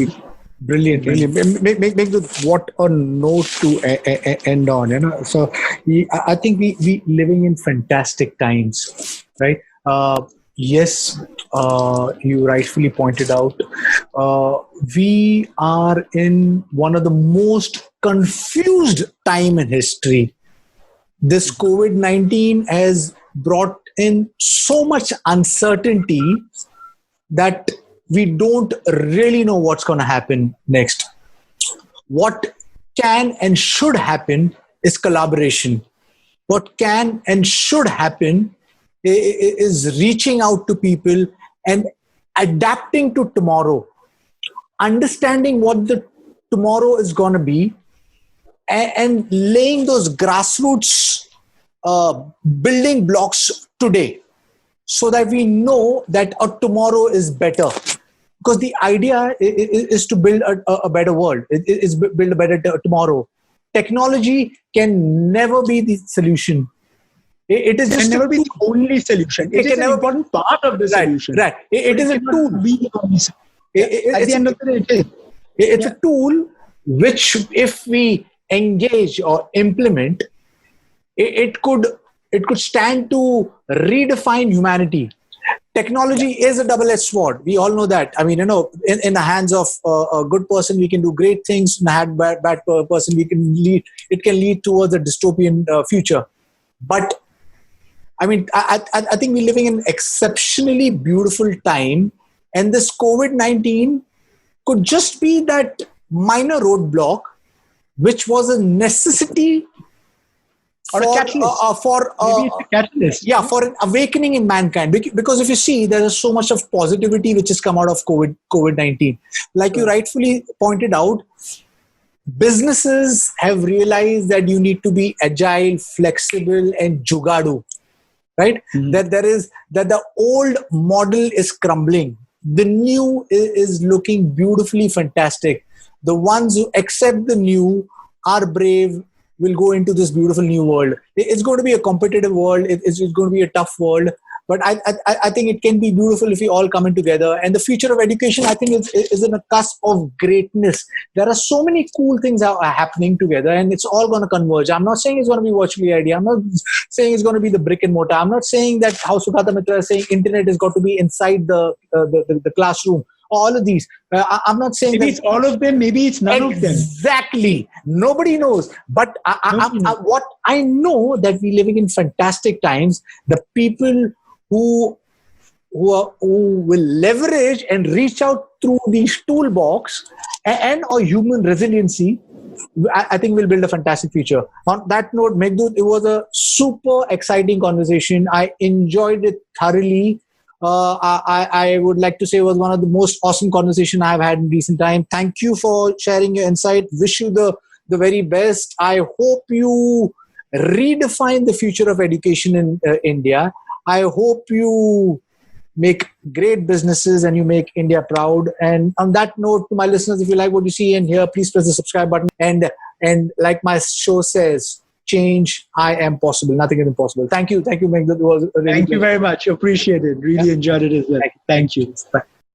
Brilliant. Make what a note to end on. So I think we living in fantastic times, right? Yes, you rightfully pointed out, we are in one of the most confused time in history. This COVID-19 has brought in so much uncertainty that we don't really know what's going to happen next. What can and should happen is collaboration. What can and should happen is reaching out to people and adapting to tomorrow, understanding what the tomorrow is going to be, and laying those grassroots building blocks today, so that we know that our tomorrow is better. Because the idea is to build a better world, is build a better tomorrow. Technology can never be the solution. It is just never be the only solution. It is an important part of the solution. Right. It is a tool. At the end of the day, it's a tool which, if we engage or implement, it could stand to redefine humanity. Technology is a double-edged sword. We all know that. I mean, in the hands of a good person, we can do great things. In the hands of a bad person, it can lead towards a dystopian future. But I mean, I think we're living in an exceptionally beautiful time, and this COVID-19 could just be that minor roadblock, which was a necessity or a catalyst. Maybe it's a catalyst. Yeah, for an awakening in mankind. Because if you see, there is so much of positivity which has come out of COVID-19. Like you rightfully pointed out, businesses have realized that you need to be agile, flexible, and jugadu. Right? Mm-hmm. That the old model is crumbling. The new is looking beautifully fantastic. The ones who accept the new are brave will go into this beautiful new world. It's going to be a competitive world. It's going to be a tough world. But I think it can be beautiful if we all come in together. And the future of education, I think, is in a cusp of greatness. There are so many cool things that are happening together, and it's all going to converge. I'm not saying it's going to be virtual reality. I'm not saying it's going to be the brick and mortar. I'm not saying that how Sukata Mitra is saying internet has got to be inside the classroom. All of these. I'm not saying maybe that it's all of them. Maybe it's none of them. Exactly. Nobody knows. But what I know that we're living in fantastic times. The people who will leverage and reach out through these toolbox and or human resiliency, I think we'll build a fantastic future. On that note, Meghdut, it was a super exciting conversation. I enjoyed it thoroughly. I would like to say it was one of the most awesome conversations I've had in recent time. Thank you for sharing your insight. Wish you the very best. I hope you redefine the future of education in India. I hope you make great businesses and you make India proud. And on that note, to my listeners, if you like what you see and hear, please press the subscribe button. And like my show says, change, I am possible. Nothing is impossible. Thank you. Thank you, Meghdut. It was really Thank you very much. Appreciate it. Really enjoyed it as well. Thank you. Bye.